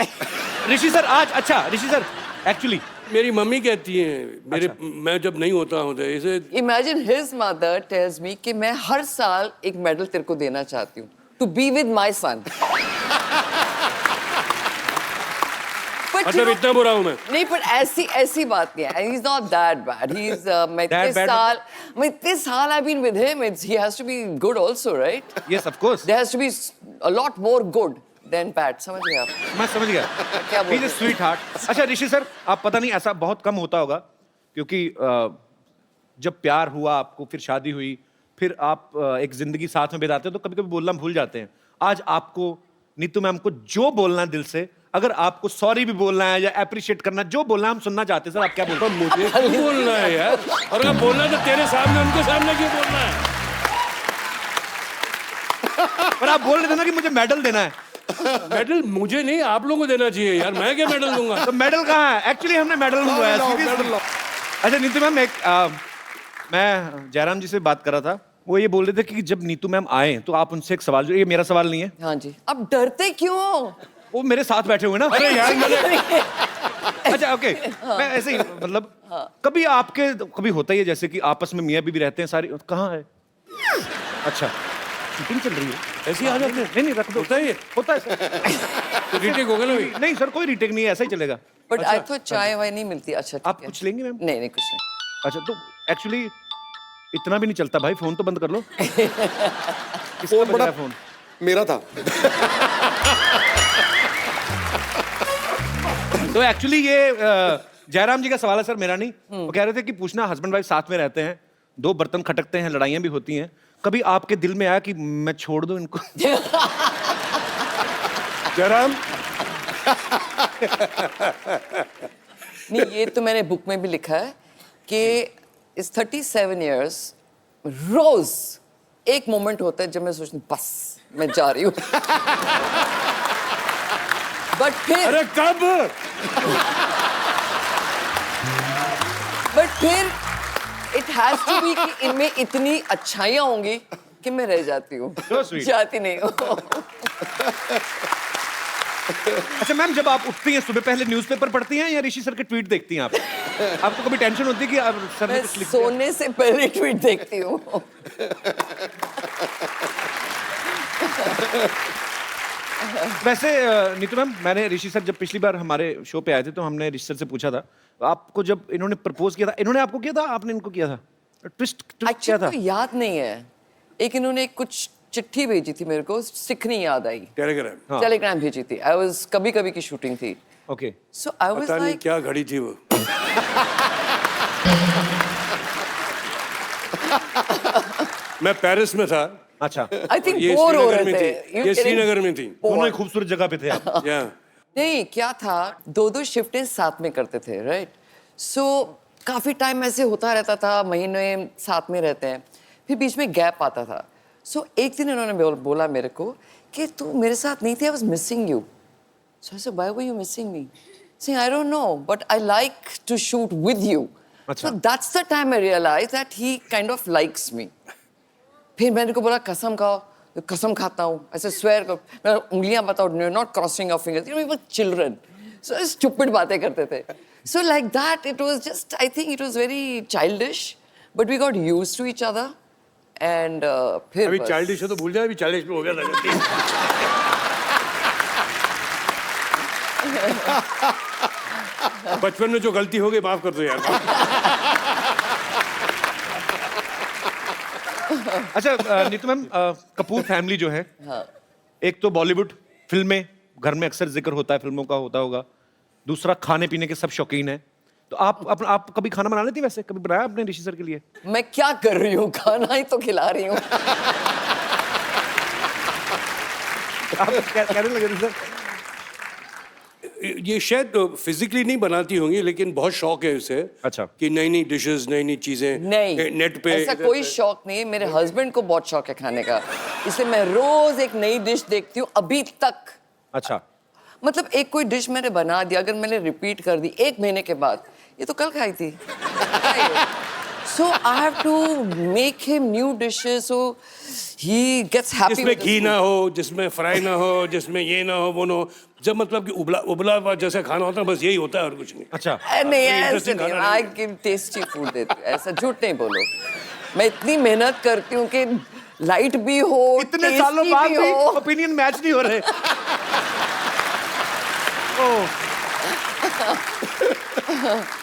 ऋषि सर आज, अच्छा ऋषि सर एक्चुअली मेरी मम्मी कहती है मेरे मैं जब नहीं होता हूँ तो इसे Imagine his mother tells me कि मैं हर साल एक मेडल तेरे को देना चाहती हूँ to be with my son. But मतलब इतना बुरा हूँ मैं? नहीं, पर ऐसी बात नहीं है. He's not that bad. He's मैं इतने साल I've been with him. He has to be good also, right? Yes, of course. There has to be a lot more good than bad. समझ गए आप? मैं समझ गया। क्या बोल रहे स्वीट हार्ट। अच्छा ऋषि सर, आप पता नहीं ऐसा बहुत कम होता होगा क्योंकि जब प्यार हुआ आपको, फिर शादी हुई, फिर आप एक जिंदगी साथ में बिताते हो तो कभी कभी बोलना भूल जाते हैं। आज आपको नीतू मैम को जो बोलना है दिल से, अगर आपको सॉरी भी बोलना है या अप्रिशिएट करना, जो बोलना है हम सुनना चाहते हैं। सर आप क्या बोलते हैं? मुझे क्यों बोलना है यार? और अगर बोलना है तो तेरे सामने, उनके सामने क्यों बोलना है? पर आप बोल रहे थे ना कि मुझे मेडल देना है। मेडल मुझे नहीं, आप लोगों को देना चाहिए यार, मैं क्या मेडल दूंगा? तो मेडल कहाँ है? एक्चुअली हमने मेडल मंगवाया। अच्छा नीतू मैम, मैं जयराम जी से बात कर रहा था, वो ये बोल रहे थे कि जब नीतू मैम आए तो आप उनसे एक सवाल, जो ये मेरा सवाल नहीं है। हाँ जी। अब डरते क्यों? वो मेरे साथ बैठे हुए ना। अरे यार मैंने अच्छा ओके, मैं ऐसे ही मतलब कभी आपके कभी होता ही है जैसे कि आपस में मियाँ बीवी रहते हैं सारी, कहाँ है? अच्छा शूटिंग चल रही है, ऐसे ही आ जाते हैं? नहीं रख दो। होता है सर। तो रीटेक होगा ना? नहीं सर, कोई रीटेक नहीं है, ऐसा ही चलेगा। बट आई थॉट चाय वाय नहीं मिलती। अच्छा आप कुछ लेंगे मैम? नहीं कुछ नहीं। अच्छा तो एक्चुअली इतना भी नहीं चलता भाई, फोन तो बंद कर लो। किसका बजा है फोन? मेरा था। तो एक्चुअली ये जयराम जी का सवाल है सर, मेरा नहीं। वो कह रहे थे कि पूछना, हस्बैंड वाइफ साथ में रहते हैं, दो बर्तन खटकते हैं, लड़ाइयाँ भी होती हैं, कभी आपके दिल में आया कि मैं छोड़ दूं इनको? जयराम नहीं, ये तो मैंने बुक में भी लिखा है कि इस 37 इयर्स रोज एक मोमेंट होता है जब मैं सोचती हूँ बस मैं जा रही हूँ। बट फिर इट हैज टू बी कि इनमें इतनी अच्छाइयाँ होंगी कि मैं रह जाती हूँ, जाती नहीं हूँ। अच्छा मैम, जब आप उठती हैं सुबह पहले न्यूज़पेपर पढ़ती हैं या ऋषि सर के ट्वीट देखती हैं आप? आपको कभी टेंशन होती है कि अब सर ने मैं कुछ लिख दिया? सोने से पहले ट्वीट देखती हूँ। वैसे नीतू मैम, मैंने ऋषि सर जब पिछली बार हमारे शो पे आए थे तो हमने ऋषि सर से पूछा था, आपको जब इन्होंने प्रपोज किया था, इन्होंने आपको किया था, आपने इनको किया था? ट्विस्ट क्या था? याद नहीं है। एक इन्होंने कुछ चिट्ठी भेजी थी मेरे को, सिखनी याद आई। टेलीग्राम? टेलीग्राम भेजी थी। आई वाज कभी कभी की शूटिंग थी। ओके। सो आई वाज पता नहीं लाइक क्या घड़ी थी वो। मैं पेरिस में था। अच्छा। आई थिंक बोर हो रहे थे। ये श्रीनगर में थी। दोनों ही खूबसूरत जगह पे थे आप। या नहीं, क्या था, दो शिफ्टें साथ में करते थे, राइट? सो काफी टाइम ऐसे होता रहता था, महीने साथ में रहते हैं, फिर बीच में गैप आता था। सो एक दिन इन्होंने बोला मेरे को कि तू मेरे साथ नहीं थी, I was missing you. So I said why were you missing me? Saying, I don't know, but I like to shoot with you. So that's the time I realized that he kind of likes me. फिर मैंने को बोला कसम खाओ, कसम खाता हूँ, ऐसे swear करो, मैं उंगलियां बताओ, you're not crossing your fingers. You know, we were children. So stupid बातें करते थे. So like that, it was just, I think it was very childish, but we got used to each other. And फिर अभी childish है तो भूल जाए, अभी 40 पे हो गया था। बचपन में जो गलती हो गई माफ कर दो यार। अच्छा नीतू मैम, कपूर फैमिली जो है, एक तो बॉलीवुड फिल्में, घर में अक्सर जिक्र होता है, फिल्मों का होता होगा। दूसरा, खाने पीने के सब शौकीन हैं। तो आप कभी खाना बना लेती? वैसे कभी बनाया आपने ऋषि सर के लिए? मैं क्या कर रही हूँ, खाना ही तो खिला रही हूँ। आप कहने लगे थे सर? ये शायद फिजिकली नहीं बनाती होंगी लेकिन बहुत शौक है उसे। अच्छा। कि नई नई डिशेस, नई नई चीजें नहीं, नेट पे ऐसा कोई शौक नहीं है। मेरे हस्बैंड को बहुत शौक है खाने का, इसलिए मैं रोज एक नई डिश देखती हूँ अभी तक। अच्छा। मतलब एक कोई डिश मैंने बना दिया, अगर मैंने रिपीट कर दी 1 महीने के बाद, ये तो कल खाई थी। So I have to make him new dishes so he gets happy. जिसमें घी ना हो, जिसमें फ्राई ना हो, जिसमें ये ना हो, वो ना हो। जब मतलब कि उबला हुआ जैसा खाना होता है, बस यही होता है और कुछ नहीं। अच्छा। नहीं ऐसे नहीं, I give tasty food देती हूँ, ऐसा झूठ नहीं बोलो। मैं इतनी मेहनत करती हूँ कि लाइट भी हो, इतने सालों बाद भी ओपिनियन मैच नहीं हो रहे। ओह